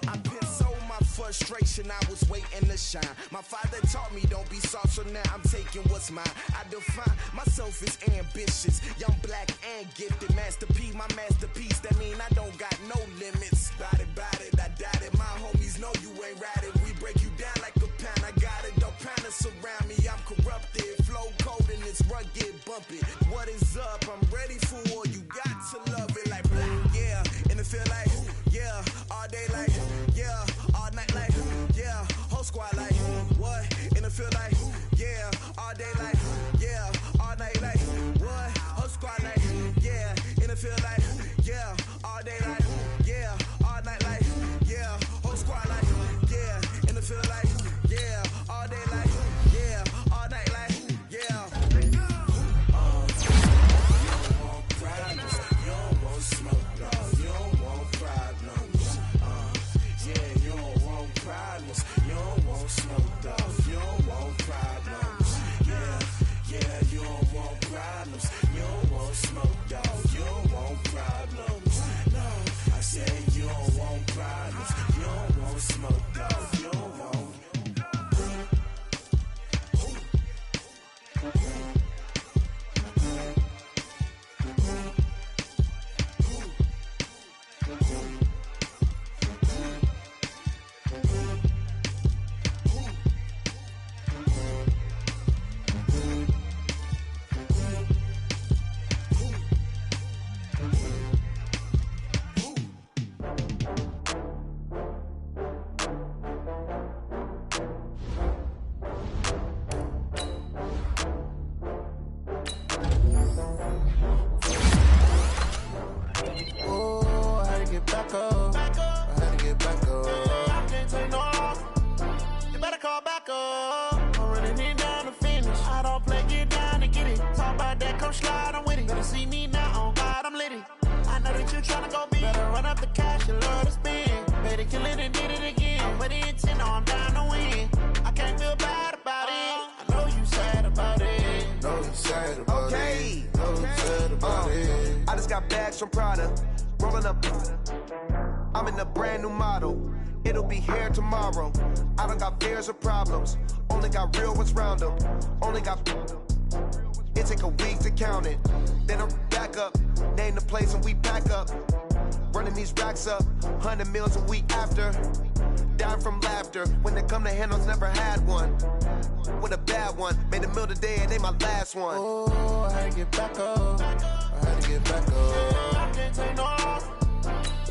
Speaker 6: I pin frustration, I was waiting to shine. My father taught me don't be soft, so now I'm taking what's mine. I define myself as ambitious, young, black, and gifted. Masterpiece, my masterpiece, that mean I don't got no limits. Bout it, I doubt it. My homies know you ain't ratted. We break you down like a pound. I got it, don't pound us around me. I'm corrupted, flow cold and it's rugged, bumpy. What is up? I'm ready for all you got to love it like yeah, and it feel like yeah, all day like yeah, all night like yeah, whole squad like what? And it feel like yeah, all day like yeah, all night like what? Whole squad like yeah, and it feel like yeah, all day like yeah, all night like yeah, whole squad like yeah, and it feel like yeah, all day like yeah, all night like yeah. From Prada, rolling up. I'm in a brand new model. It'll be here tomorrow. I don't got fears or problems. Only got real ones round them. Only got. It take a week to count it. Then I'm back up. Name the place and we pack up. Running these racks up. 100 meals a week after. Down from laughter. When they come to handles, never had one. With a bad one. Made a meal today and they my last one. Oh, I had to get back up. I had to get back up. I can't take no loss.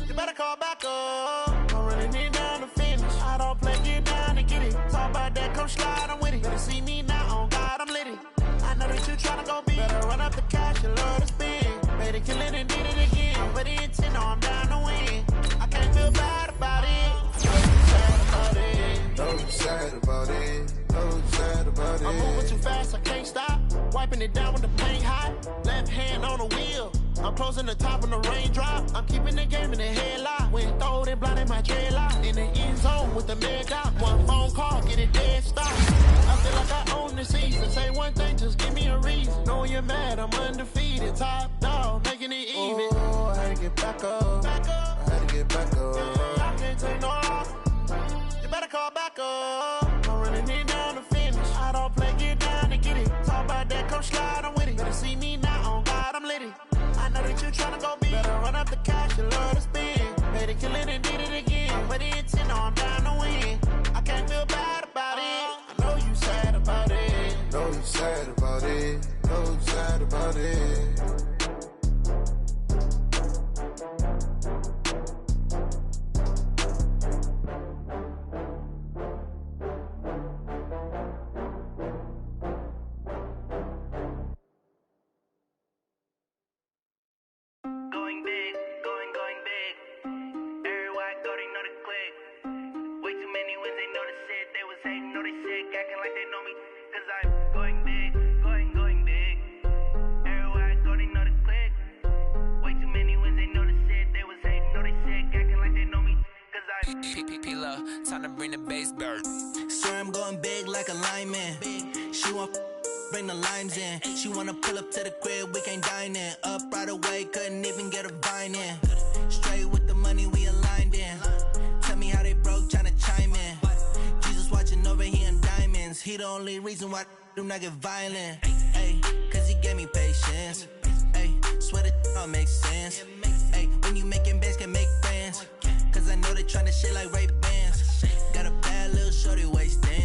Speaker 6: You better call back up. I'm running it down to finish. I don't play, get down and get it. Talk about that, come slide, I'm with it. Better see me now, on God, I'm lit it. I know that you tryna go big. Better run up the cash, you love to spin. Better kill it and did it again. I'm ready and 10, I'm down to win. I can't feel bad about it. Know you sad about it. Know you sad about it. I'm moving too fast, I can't stop. Wiping it down with the paint hot. Left hand on the wheel. I'm closing the top on the raindrop. I'm keeping the game in the headlock. When throwed and blinded my dreadlock. In the end zone with the mad dot. One phone call, get it dead stop. I feel like I own the season. Say one thing, just give me a reason. Knowing you're mad, I'm undefeated. Top dog, making it even. Oh, I had to get back up. I had to get back up. I can't take no loss. You better call back up. I'm running it down to finish. I don't play, get down to get it. Talk about that, come slide, I'm with it. Better see me now, on God, I'm lit it. I know that you tryna go big. Better run up the cash, you love to spin. Better kill it and did it again. I'm ready and 10, I'm down to win. I can't feel bad about it. I know you sad about it. Know you sad about it. Know you sad about it.
Speaker 7: Time to bring the bass bird.
Speaker 8: Swear I'm going big like a lineman. She want bring the lines in. She wanna pull up to the crib, we can't dine in. Up right away, couldn't even get a vine in. Straight with the money we aligned in. Tell me how they broke, tryna chime in. he the only reason why I do not get violent. Ay, cause he gave me patience. Ay, swear that all makes sense. Ay, when you making bands, can make friends. Cause I know they tryna shit like Ray-Bans. Got a bad little shorty wasting.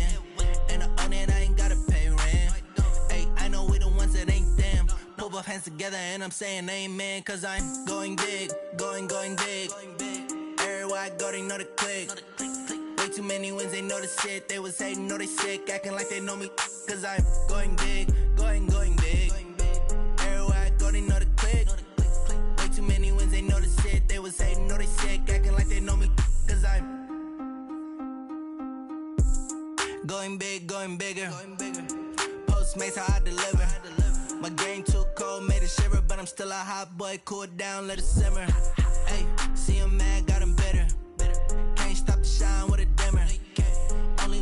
Speaker 8: And I own it, I ain't gotta pay rent. Ay, I know we the ones that ain't them. Pull both hands together and I'm saying amen. Cause I'm going big, going big. Everywhere I go, they know the click. Way too many wins, they know the shit. They was hating, know they sick, acting like they know me. Cause I'm going big, going big. Everywhere I go, they know the click. Way too many wins, they know the shit. They was hating, know they sick, acting like they know me. Cause I'm going big, going bigger. Postmates, how I deliver. My game too cold, made it shiver. But I'm still a hot boy, cool it down, let it simmer. Hey, see him mad, got him bitter. Can't stop the shine with a dimmer. Only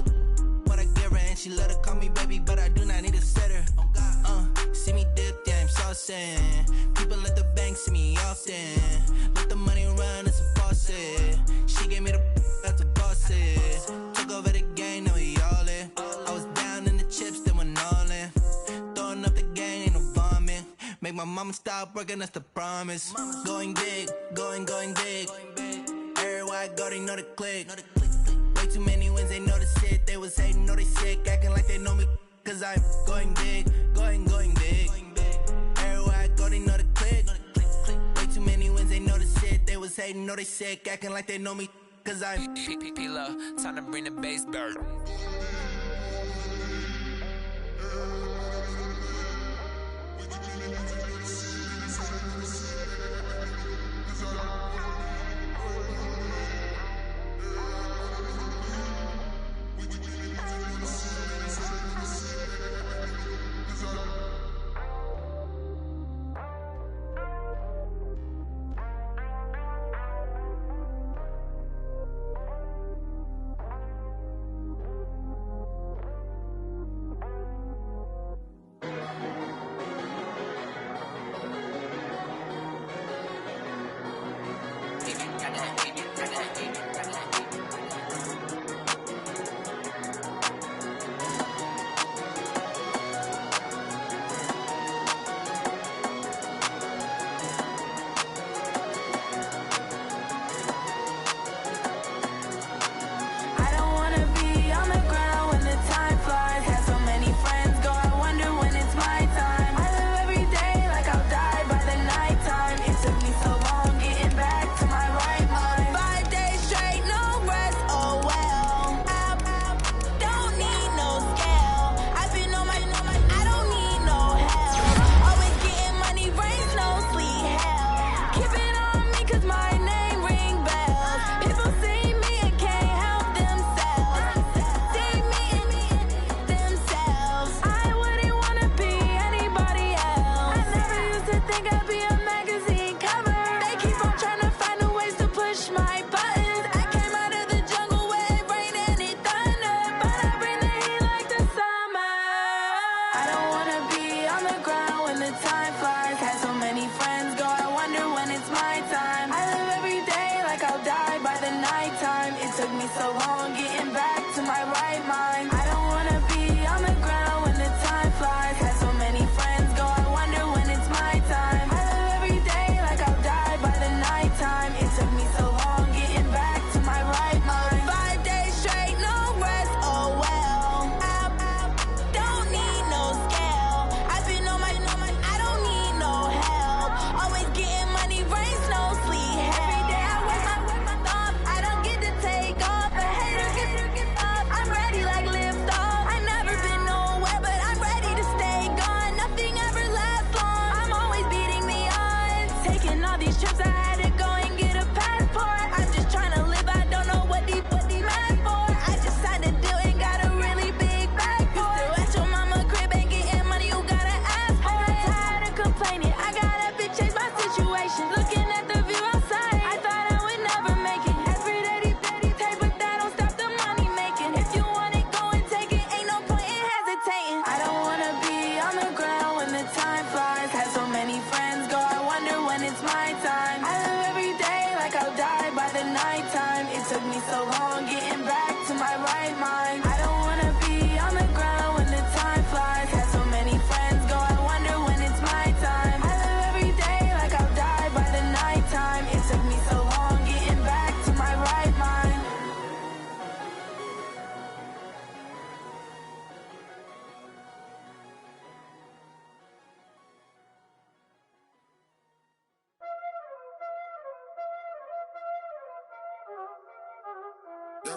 Speaker 8: what I give her, and she let her call me baby, but I do not need a sitter. See me dip, yeah, I'm saucing. People at the bank see me often. Let the money run, it's a faucet. She gave me the that's a boss it. Took over the game, now we all in. I was down in the chips, then went all in. Throwing up the gang, ain't no vomit. Make my mama stop working, that's the promise. Going big, going big. Everywhere I go, they know the click. Way too many wins, they know the shit. They was hating, know they sick, acting like they know me. Cause I'm going big, going big. Everywhere I go, they know the click. Way too many wins, they know the shit. They was hating, know they sick, acting like they know me. Cause I'm
Speaker 7: P-Lo, time to bring the bass bird.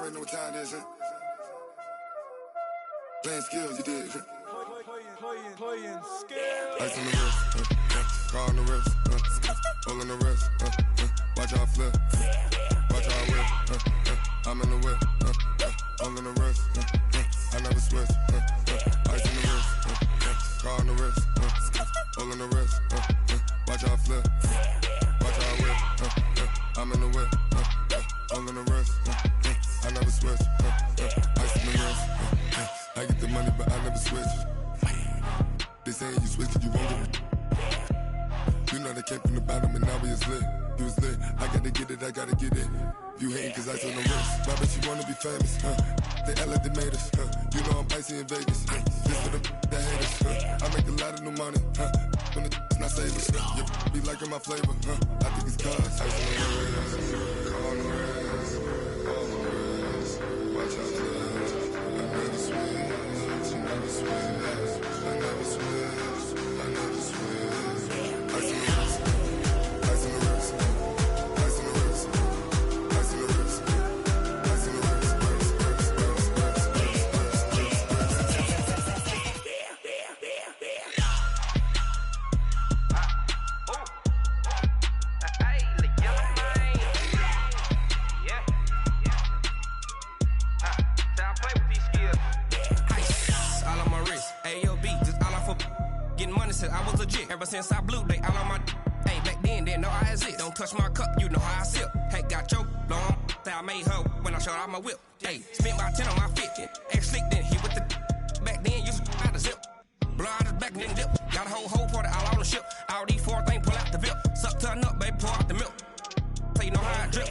Speaker 9: already know what time it is, huh? Playing skills, you did, huh?
Speaker 10: Playing skills.
Speaker 9: Ice on the wrist, car on the wrist, hole in the wrist, watch how I flip, watch how I whip, I'm in the whip, hole in the wrist, I never switch, ice on the wrist, car on the wrist, hole in the wrist, watch how I flip, watch how I whip, I'm in the whip, hole in the wrist, I never switch, ice on the wrist, I get the money but I never switch. They saying you switch cause you won't get it. You know they came from the bottom and now we is lit. You was lit, I gotta get it, I gotta get it. You hating cause ice on the wrist. My bitch, you wanna be famous, They act like they made us, You know I'm icy in Vegas, Just for the that hate us, I make a lot of new money, When the not savers, You be liking my flavor, I think it's cause ice on the wrist, on the wrist, on the wrist. Watch out for that. I never switch, you never switch. I never switch, I never switch. Ice on the wrist, ice on the wrist, ice on the wrist, ice on the wrist, ice on the wrist,
Speaker 11: I was legit ever since I blew they all on my hey back then didn't know I exist. Don't touch my cup, you know how I sip. Hey, got choked long that I made her when I showed out my whip. Hey, spent about 10 on my fit. Ex slick then hit with the back then used to out the zip. Blow out his back and then dip. Got a whole party all on the ship. All these four things pull out the VIP. Suck to a nut, baby, pour out the milk. So you know how I drip.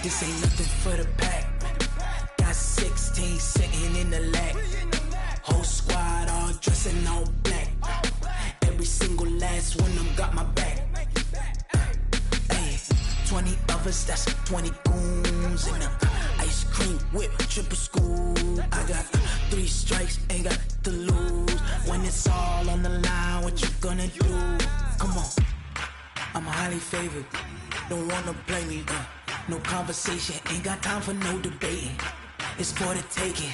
Speaker 8: This ain't nothing for the pack. Got 16 sitting in the lag. Whole squad all dressing all black. Every single last one of them got my back. Hey, 20 of us, that's 20 goons in the ice cream whip, triple scoop. I got 3 strikes, ain't got to lose. When it's all on the line, what you gonna do? Come on, I'm highly favored. Don't wanna play me, no conversation, ain't got time for no debating. It's for the taking,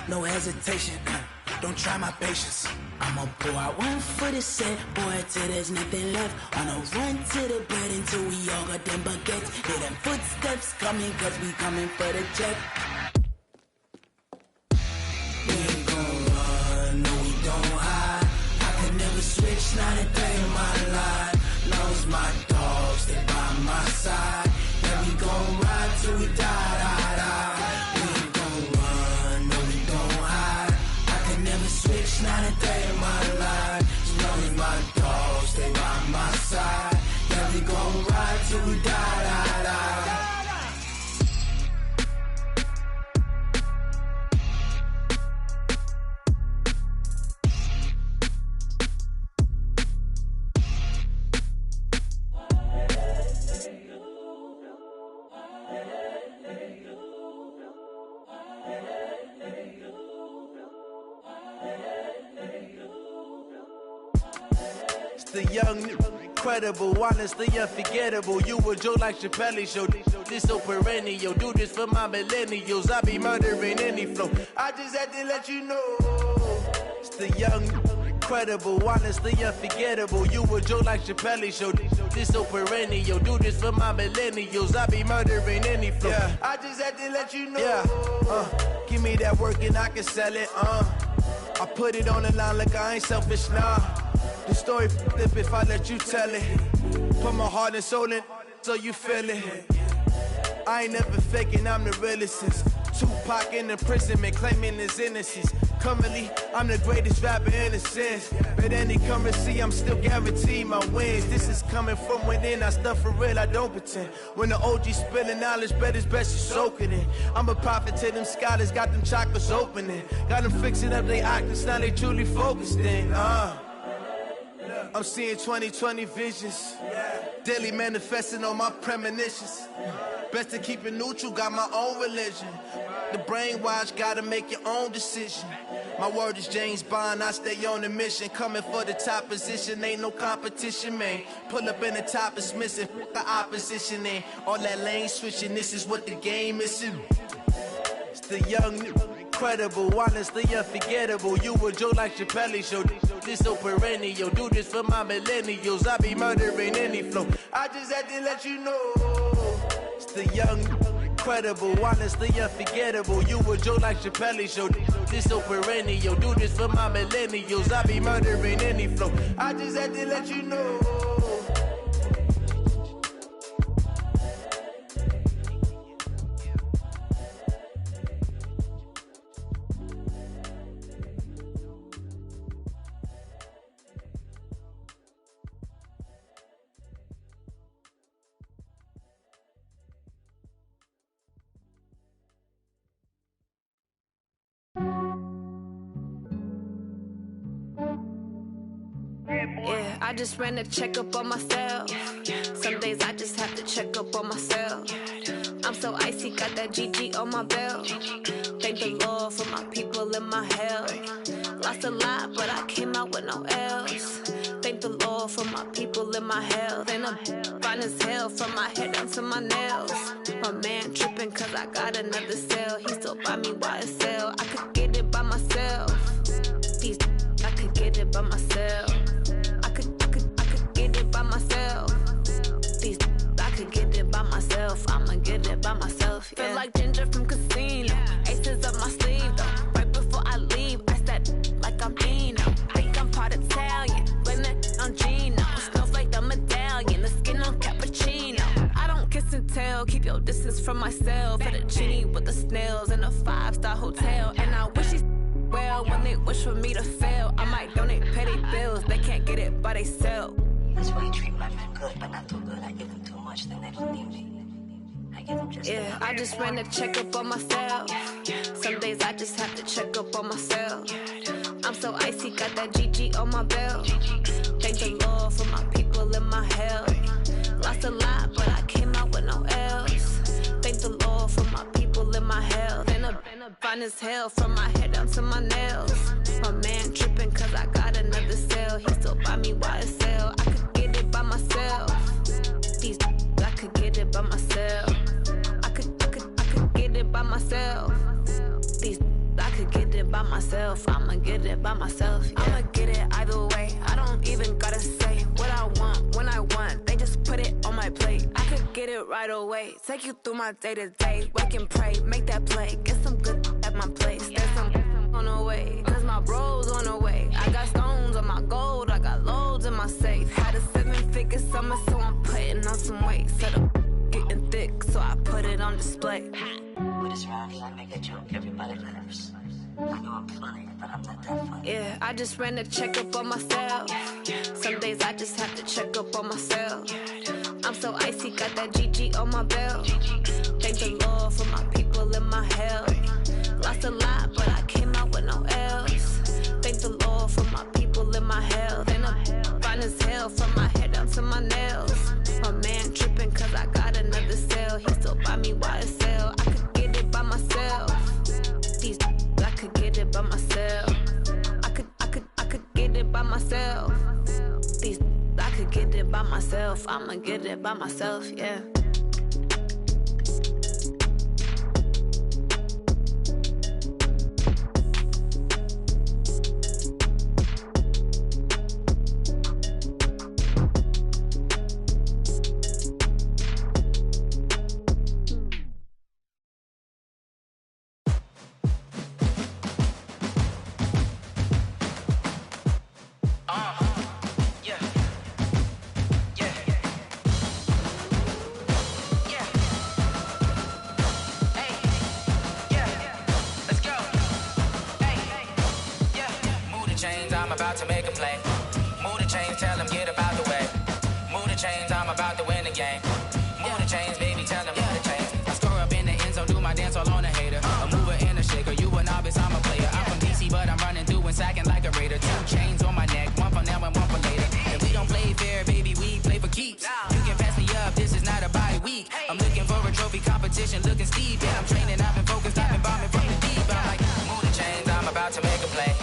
Speaker 8: no hesitation. Don't try my patience. I'ma pour out one for the set, boy, till there's nothing left. I'ma run to the bread until we all got them baguettes. Hear them footsteps coming, cause we coming for the check. We ain't gon' run, no we don't hide. I can never switch, not a day in my life. Long as my dogs stay by my side. Yeah, we gon' ride till we die, die, die. We ain't gon' run, no we don't hide. I can never switch, not a day in my life. As long as my dogs stay by my side. Yeah, we gon' ride till we die, die, die. It's the young, incredible, honestly unforgettable. You a joke like Chappelle Show. This so perennial. Do this for my millennials. I be murdering any flow. I just had to let you know. It's the young, incredible, honestly unforgettable. You a joke like Chappelle Show. This so perennial. Do this for my millennials. I be murdering any flow. Yeah. I just had to let you know. Yeah. Give me that work and I can sell it. I put it on the line like I ain't selfish, nah. The story flip if I let you tell it. Put my heart and soul in so you feel it. I ain't never faking, I'm the realest since Tupac in imprisonment, claiming his innocence. Currently, I'm the greatest rapper in a sense. But any currency, I'm still guaranteed my wins. This is coming from within, I stuff for real, I don't pretend. When the OG spilling knowledge, bet it's best you soak it in. I'm a prophet to them scholars, got them chakras opening. Got them fixing up their octaves, now they truly focused in. I'm seeing 2020 visions, daily manifesting on my premonitions. Best to keep it neutral, got my own religion. The brainwash, gotta make your own decision. My word is James Bond, I stay on the mission. Coming for the top position, ain't no competition, man. Pull up in the top is missing, the opposition ain't. All that lane switching, this is what the game is. It's the young, incredible, honestly unforgettable. You a joke like Chappelle Show. This so perennial. Do this for my millennials. I be murdering any flow. I just had to let you know. It's the young, incredible, honestly unforgettable. You a joke like Chappelle Show. This so perennial. Do this for my millennials. I be murdering any flow. I just had to let you know.
Speaker 12: Yeah, I just ran a checkup on myself. Some days I just have to check up on myself. I'm so icy, got that GG on my belt. Thank the Lord for my people in my health. Lost a lot, but I came out with no else. Thank the Lord for my people in my health. And I'm fine as hell from my head down to my nails. My man tripping cause I got another cell. He still buy me YSL. I could get it by myself. These I could get it by myself. I could get it by myself. These I could get it by myself. I'ma get it by myself. Yeah. Feel like Ginger from Casino. Aces up my sleeve though. Right before I leave, I said like I'm Eno. Think I'm part Italian. Blame it on Gino. Snowflake the medallion. The skin on cappuccino. I don't kiss and tell. Keep your distance from myself. For the genie with the snails in a 5-star hotel. And I wish he's well when they wish for me to fail. I might donate petty bills. They can't get it by they sell.
Speaker 13: That's why you treat my men good, but not too good. I give them too much, then they don't need me. I give them just
Speaker 12: yeah, I just ran a checkup on myself. Some days I just have to check up on myself. I'm so icy, got that GG on my belt. Thank the Lord for my people in my health. Lost a lot, but I came out with no else. Thank the Lord for my people in my health. And I'm fine as hell from my head down to my nails. My man tripping cause I got another cell. He still buy me YSL. I could get it by myself. These I could get it by myself. I could get it by myself. These I could get it by myself. I'ma get it by myself. Yeah. I'ma get it either way. I don't even gotta say what I want when I want. They just put it on my plate. I could get it right away. Take you through my day to day. Wake and pray, make that play. Get some good at my place. There's some on the way. Cause my bro's on the way. I got stones on my gold. I got loads in my safe. Had a 7-figure summer, so I'm putting on some weight. Set up getting thick, so I put it on display.
Speaker 13: With this round here, I make a joke, everybody laughs. I know I'm funny, but I'm not that funny.
Speaker 12: Yeah, I just ran a checkup on myself. Some days I just have to check up on myself. I'm so icy, got that GG on my belt. Thank the Lord for my people in my health. Lost a lot, but I came out with no else. Thank the Lord for my people in my health. And I'm fine as hell from my head down to my nails. My man tripping cause I got another cell. He still buy me YSL. I could get it by myself. These I could get it by myself. myself. These I could get it by myself. I'ma get it by myself, yeah.
Speaker 7: About to make a play. Move the chains, tell them get about the way. Move the chains, I'm about to win the game. Move the chains, baby, tell them move the chains. I score up in the end zone, do my dance all on a hater. A mover and a shaker, you a novice, I'm a player. I'm from DC, but I'm running through and sacking like a raider. 2 chains on my neck, one for now and one for later. If we don't play fair, baby, we play for keeps. You can pass me up, this is not a bye week. I'm looking for a trophy competition, looking steep. Yeah, I'm training, I've been focused, I've been bombing from the deep. I'm like, move the chains, I'm about to make a play.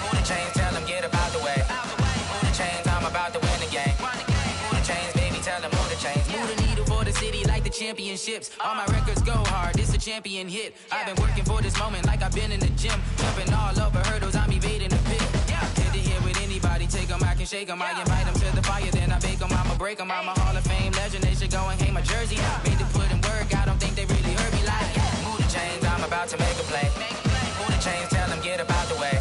Speaker 7: Move the chains, tell them get about the way. Move the chains, I'm about to win the game. Move the chains, baby, tell them move the chains. Move the needle for the city like the championships. All my records go hard, this a champion hit. I've been working for this moment like I've been in the gym. Jumping all over hurdles, I'm evading the pit. Head to head with anybody, take them, I can shake them. I invite them to the fire, then I bake them, I'ma break them. I'm a Hall of Fame legend, they should go and hang my jersey. Made to put in work, I don't think they really heard me like, move the chains, I'm about to make a play. Move the chains, tell them get about the way.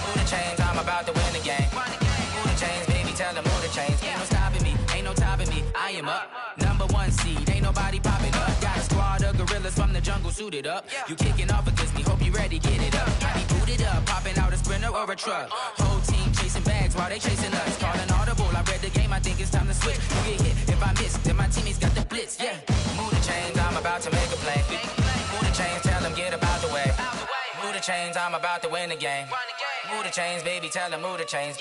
Speaker 7: Move the chains, I'm about to win the game. Move the chains, baby, tell them move the chains. Ain't no stopping me, ain't no topping me. I am up, #1 seed, ain't nobody popping up. Got a squad of gorillas from the jungle suited up. You kicking off against me, hope you ready, get it up. I be booted up, popping out a sprinter or a truck. Whole team chasing bags while they chasing us. Calling audible, I read the game, I think it's time to switch. You get hit, if I miss, then my teammates got the blitz, yeah. Move the chains, I'm about to make a play. Move the chains, tell them get about the way. Move the chains, I'm about to win the game. Move the chains, baby, tell them move the chains.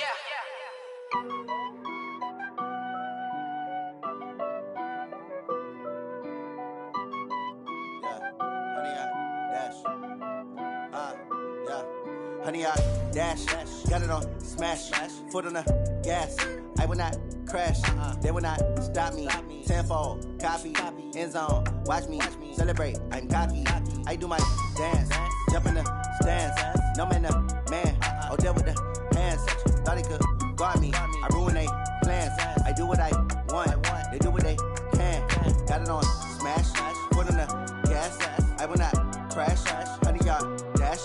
Speaker 14: Honey, I dash, got it on smash, foot on the gas. I will not crash, they will not stop me. Tenfold, copy, end zone, watch me celebrate. I'm cocky, I do my dance, jump in the stands. No man, the man, oh, there with the hands. Thought he could guard me, I ruin they plans. I do what I want, they do what they can. Got it on smash, foot on the gas. I will not crash, honey, y'all dash,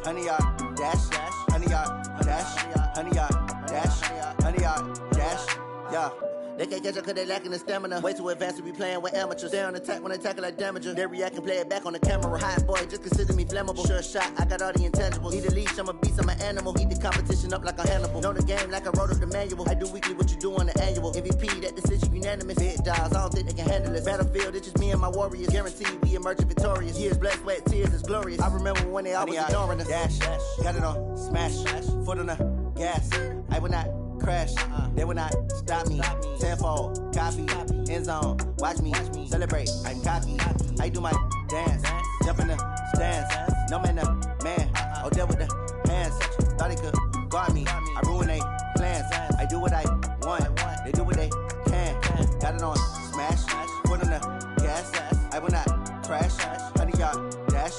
Speaker 14: honey, y'all dash, honey, y'all dash, honey, y'all dash, honey, y'all dash, yeah. They can't catch up cause they lacking the stamina. Way too advanced to be playing with amateurs. Stay on attack when they tackle like damager. They react and play it back on the camera. Hot boy, just consider me flammable. Sure shot, I got all the intangibles. Need a leash, I'm a beast, I'm an animal. Heat the competition up like a Hannibal. Know the game like I wrote up the manual. I do weekly what you do on the annual. MVP, that decision unanimous. Big dials, I don't think they can handle it. Battlefield, it's just me and my warriors. Guaranteed we emerging victorious. Years, blood, sweat, tears, it's glorious. I remember when they always ignoring us. Dash, got it on smash, foot on the gas. I will not crash, they will not stop me. Tenfold, copy, end zone, watch me celebrate. I'm cocky, I do my dance, jump in the stands. No man, the man, oh, there with the hands. Thought he could guard me, I ruin they plans. I do what I want, they do what they can. Got it on smash, foot on the gas. I will not crash, honey, y'all dash,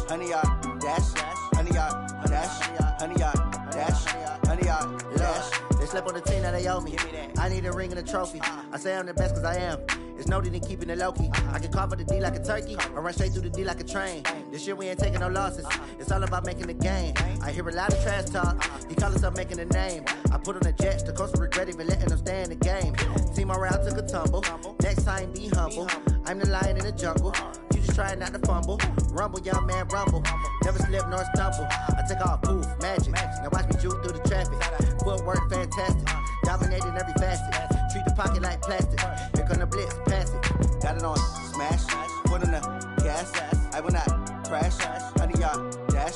Speaker 14: honey, y'all dash, honey, y'all dash, honey, y'all dash, honey, y'all dash. They slept on the team that they owe me. I need a ring and a trophy. I say I'm the best cause I am. It's no need in keeping it low-key. I can call for the D like a turkey, or run straight through the D like a train. This year we ain't taking no losses. It's all about making the game. I hear a lot of trash talk. He call himself making a name. I put on the Jets, the coach will regret even letting them stay in the game. Team morale took a tumble. Next time be humble. I'm the lion in the jungle. You just trying not to fumble. Rumble, young man, rumble. Never slip nor stumble. I take off, poof, magic. Now watch me juke through the traffic. Footwork fantastic. Dominating every facet. Treat the pocket like plastic. Here come the blitz, pass it. Got it on smash, foot on the gas. I will not crash. Honey, y'all dash,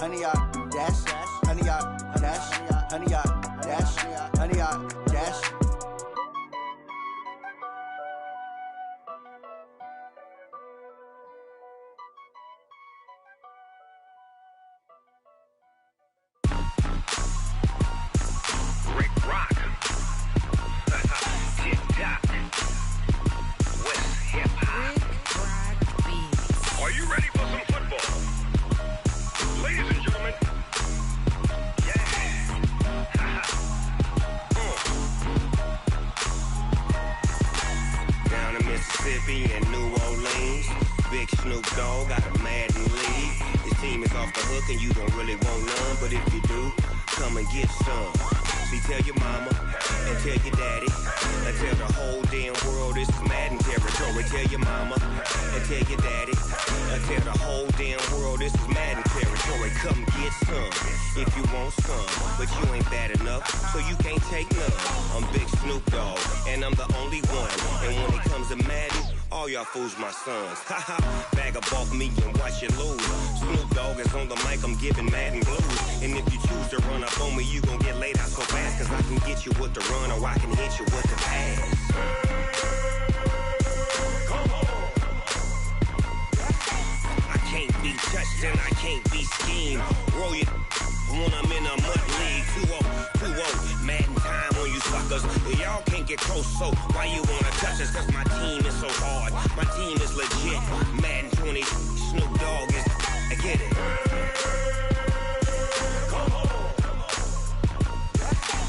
Speaker 14: honey, y'all dash, honey, y'all dash, honey, y'all dash, honey, y'all dash.
Speaker 15: Big Snoop Dogg got a Madden league. His team is off the hook and you don't really want none, but if you do, come and get some. See, tell your mama and tell your daddy and tell the whole damn world this is Madden territory. Tell your mama and tell your daddy and tell the whole damn world this is Madden territory. Come get some if you want some, but you ain't bad enough, so you can't take none. I'm Big Snoop Dogg and I'm the only one, and when it comes to Madden, all y'all fools my sons. Haha, bag up off me and watch you lose. Snoop Dogg is on the mic, I'm giving Madden blues. And if you choose to run up on me, you gon' get laid out so fast, cause I can get you with the run or I can hit you with the pass. Come on. I can't be touched and I can't be schemed. Roll you when I'm in a mud league. 2-0, Madden time on you suckers. Y'all can't get close, so why you wanna touch us? Cause my team is so hard, my team is legit. Madden 20, Snoop Dogg is, I get it. Come on.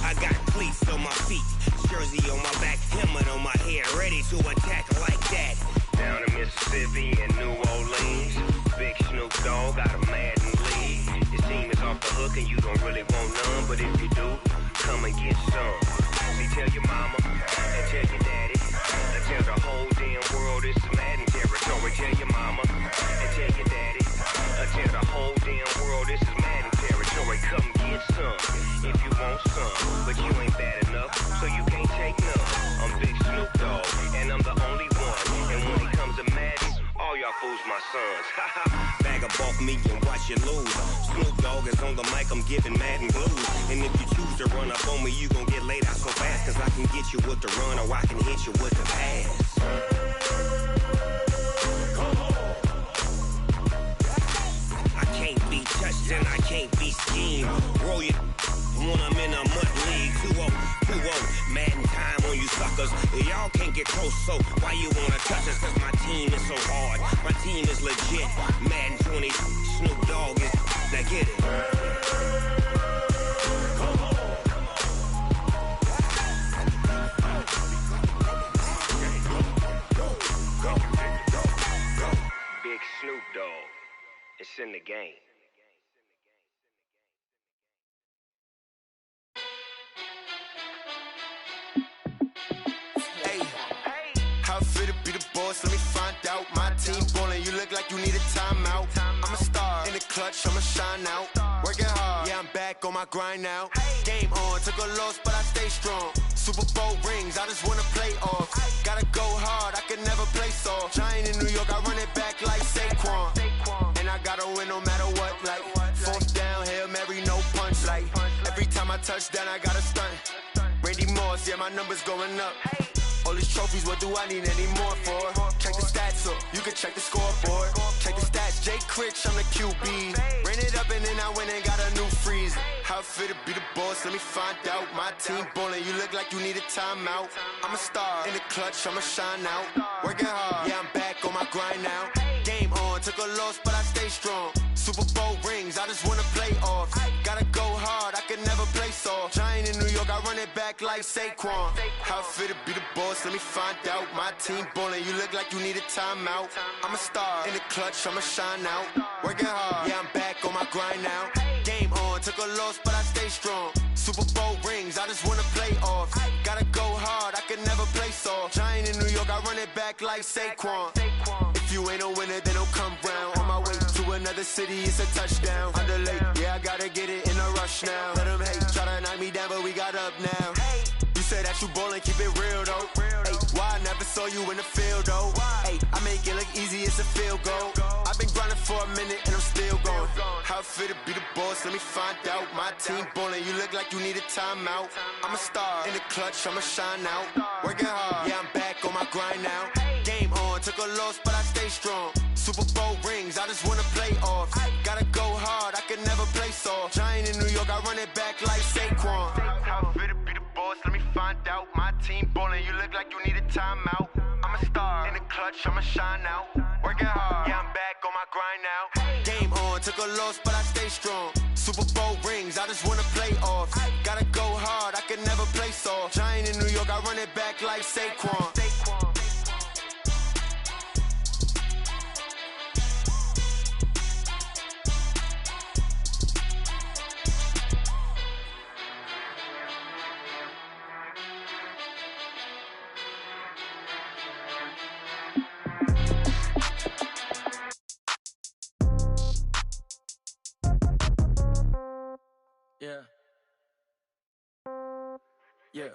Speaker 15: I got cleats on my feet, jersey on my back, helmet on my head, ready to attack like that. Down in Mississippi and New Orleans, Big Snoop Dogg got a Madden league. His team is off the hook and you don't really want none, but if you do, come and get some. See, tell your mama and tell your daddy and tell the whole damn world this is Madden territory. Tell your mama and tell your daddy and tell the whole damn world this is Madden territory. Come get some if you want some, but you ain't bad enough, so you can't take none. I'm Big Snoop Dogg and I'm the only one, and when it comes to Madden, all y'all fools my sons. Bag up off me and watch you lose. Snoop Dogg is on the mic, I'm giving Madden blues. And if you choose to run up on me, you gon' get laid out so fast, cause I can get you with the run or I can hit you with the pass. Come on. I can't be touched and I can't be schemed. Roll you when I'm in a mud league. 2-0, Madden time on you suckers. Y'all can't get close, so why you wanna touch us? Cause my team is so hard, my team is legit. Madden 20, Snoop Dogg is, now get it. Come on. Go. Big Snoop Dogg, it's in the game.
Speaker 6: How fit to be the boss? Let me find out. My team ballin', you look like you need a timeout. I'm a star in the clutch, I'ma shine out. Working hard, yeah, I'm back on my grind now. Game on, took a loss, but I stay strong. Super Bowl rings, I just wanna play off. Gotta go hard, I can never play soft. Giant in New York, I run it back like Saquon. And I gotta win no matter what, like fourth down, Hail Mary, no punch. Like every time I touch down, I gotta stunt. Randy Moss, yeah, my numbers going up. All these trophies, what do I need any more for? Check the stats up, you can check the scoreboard. Check the stats, Jay Critch, I'm the QB. Ran it up and then I went and got a new freeze. How fit to be the boss, let me find out. My team ballin', you look like you need a timeout. I'm a star in the clutch, I'ma shine out. Working hard, yeah, I'm back on my grind now. Game on, took a loss, but I stay strong. Super Bowl rings, I just wanna play off. Gotta go hard, I can never play soft. Giant in New York, I run it back like Saquon. How fit to be the boss, let me find out. My team ballin', you look like you need a timeout. I'm a star in the clutch, I'ma shine out. Working hard, yeah, I'm back on my grind now. Game on, took a loss, but I stay strong. Super Bowl rings, I just wanna play off. Gotta go hard, I can never play soft. Giant in New York, I run it back like Saquon. If you ain't a winner, then don't come round. On my way to another city, it's a touchdown. Underlay, yeah, I gotta get it in a rush now. Let them hate, try to knock me down, but we got up now. You say that you ballin', keep it real though. Hey, why I never saw you in the field though? Hey, I make it look easy, it's a field goal. I've been grinding for a minute and I'm still going. How fit to be the boss, let me find out. My team ballin', you look like you need a timeout. I'm a star in the clutch, I'ma shine out. Working hard, yeah, I'm back on my grind now. Game on, took a loss, but I stay strong. Super Bowl rings, I just wanna play off. Gotta go hard, I can never play soft. Giant in New York, I run it back like Saquon. How fit to be the boss, let me find out. My team ballin', you look like you need a timeout. I'm a star in the clutch, I'ma shine out. Working hard, yeah, I'm back on my grind now. Game on, took a loss, but I stay strong. Super Bowl rings, I just wanna play off. Gotta go hard, I can never play soft. Giant in New York, I run it back like Saquon.
Speaker 16: Yeah. Yeah.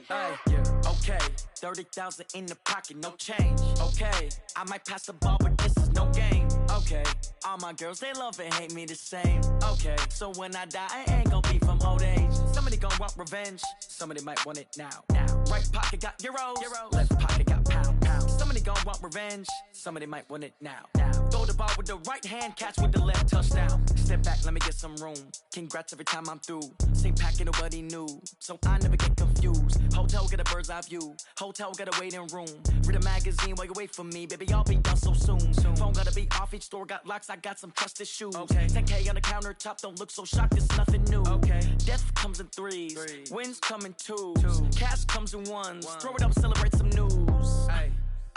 Speaker 16: Hey, yeah. Okay, 30,000 in the pocket, no change. Okay, I might pass the ball, but this is no game. Okay, all my girls, they love and hate me the same. Okay, so when I die, I ain't gon' be from old age. Somebody gon' want revenge, somebody might want it now. Right pocket got euros, left pocket got pound. Somebody gon' want revenge, somebody might want it now. Throw the ball with the right hand, catch with the left, touchdown. Step back, let me get some room. Congrats every time I'm through. Same packet, nobody knew, so I never get confused. Hotel get a bird's eye view, hotel got a waiting room. Read a magazine while you wait for me, baby, I'll be done so soon. Phone gotta be off, each store got locks, I got some trusted shoes. 10K on the countertop, don't look so shocked, it's nothing new. Death comes in threes, wins come in twos. Cash comes in ones, throw it up, celebrate some news.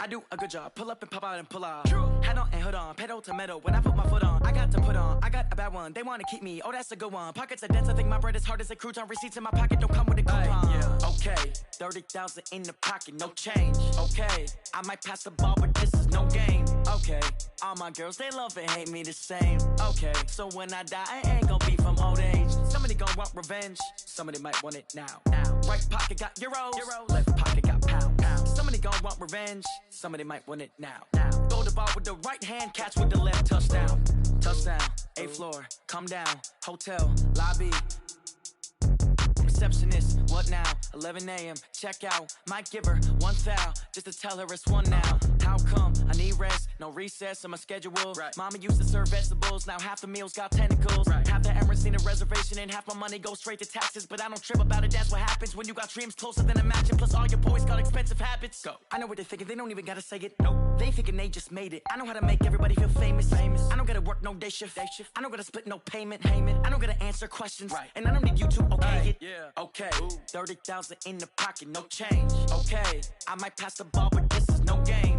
Speaker 16: I do a good job, pull up and pop out and pull out. Head on and hood on, pedal to metal. When I put my foot on, I got to put on. I got a bad one, they wanna keep me, oh that's a good one. Pockets are dense, I think my bread is hard as a crouton. Receipts in my pocket don't come with a coupon. Okay, 30,000 in the pocket, no change. Okay, I might pass the ball, but this is no game. Okay, all my girls, they love and hate me the same. Okay, so when I die, I ain't gon' be from old age. Somebody gon' want revenge, somebody might want it now. Right pocket got euros, left pocket got pound. Somebody gon' want revenge, somebody might want it now. Throw the ball with the right hand, catch with the left, touchdown. Touchdown, 8th floor, come down, hotel, lobby. Receptionist, what now? 11 a.m., check out. Might give her one foul, just to tell her it's one now. How come? I need rest, no recess on my schedule. Mama used to serve vegetables, now half the meals got tentacles. Half the Emirates need a reservation and half my money goes straight to taxes. But I don't trip about it, that's what happens when you got dreams closer than imagine. Plus all your boys got expensive habits. Go. I know what they're thinking, they don't even gotta say it. Nope. They thinking they just made it. I know how to make everybody feel famous. I don't gotta work no day shift. I don't gotta split no payment. I don't gotta answer questions. And I don't need you to okay it. Okay, 30,000 in the pocket, no change. Okay, I might pass the ball, but this is no game.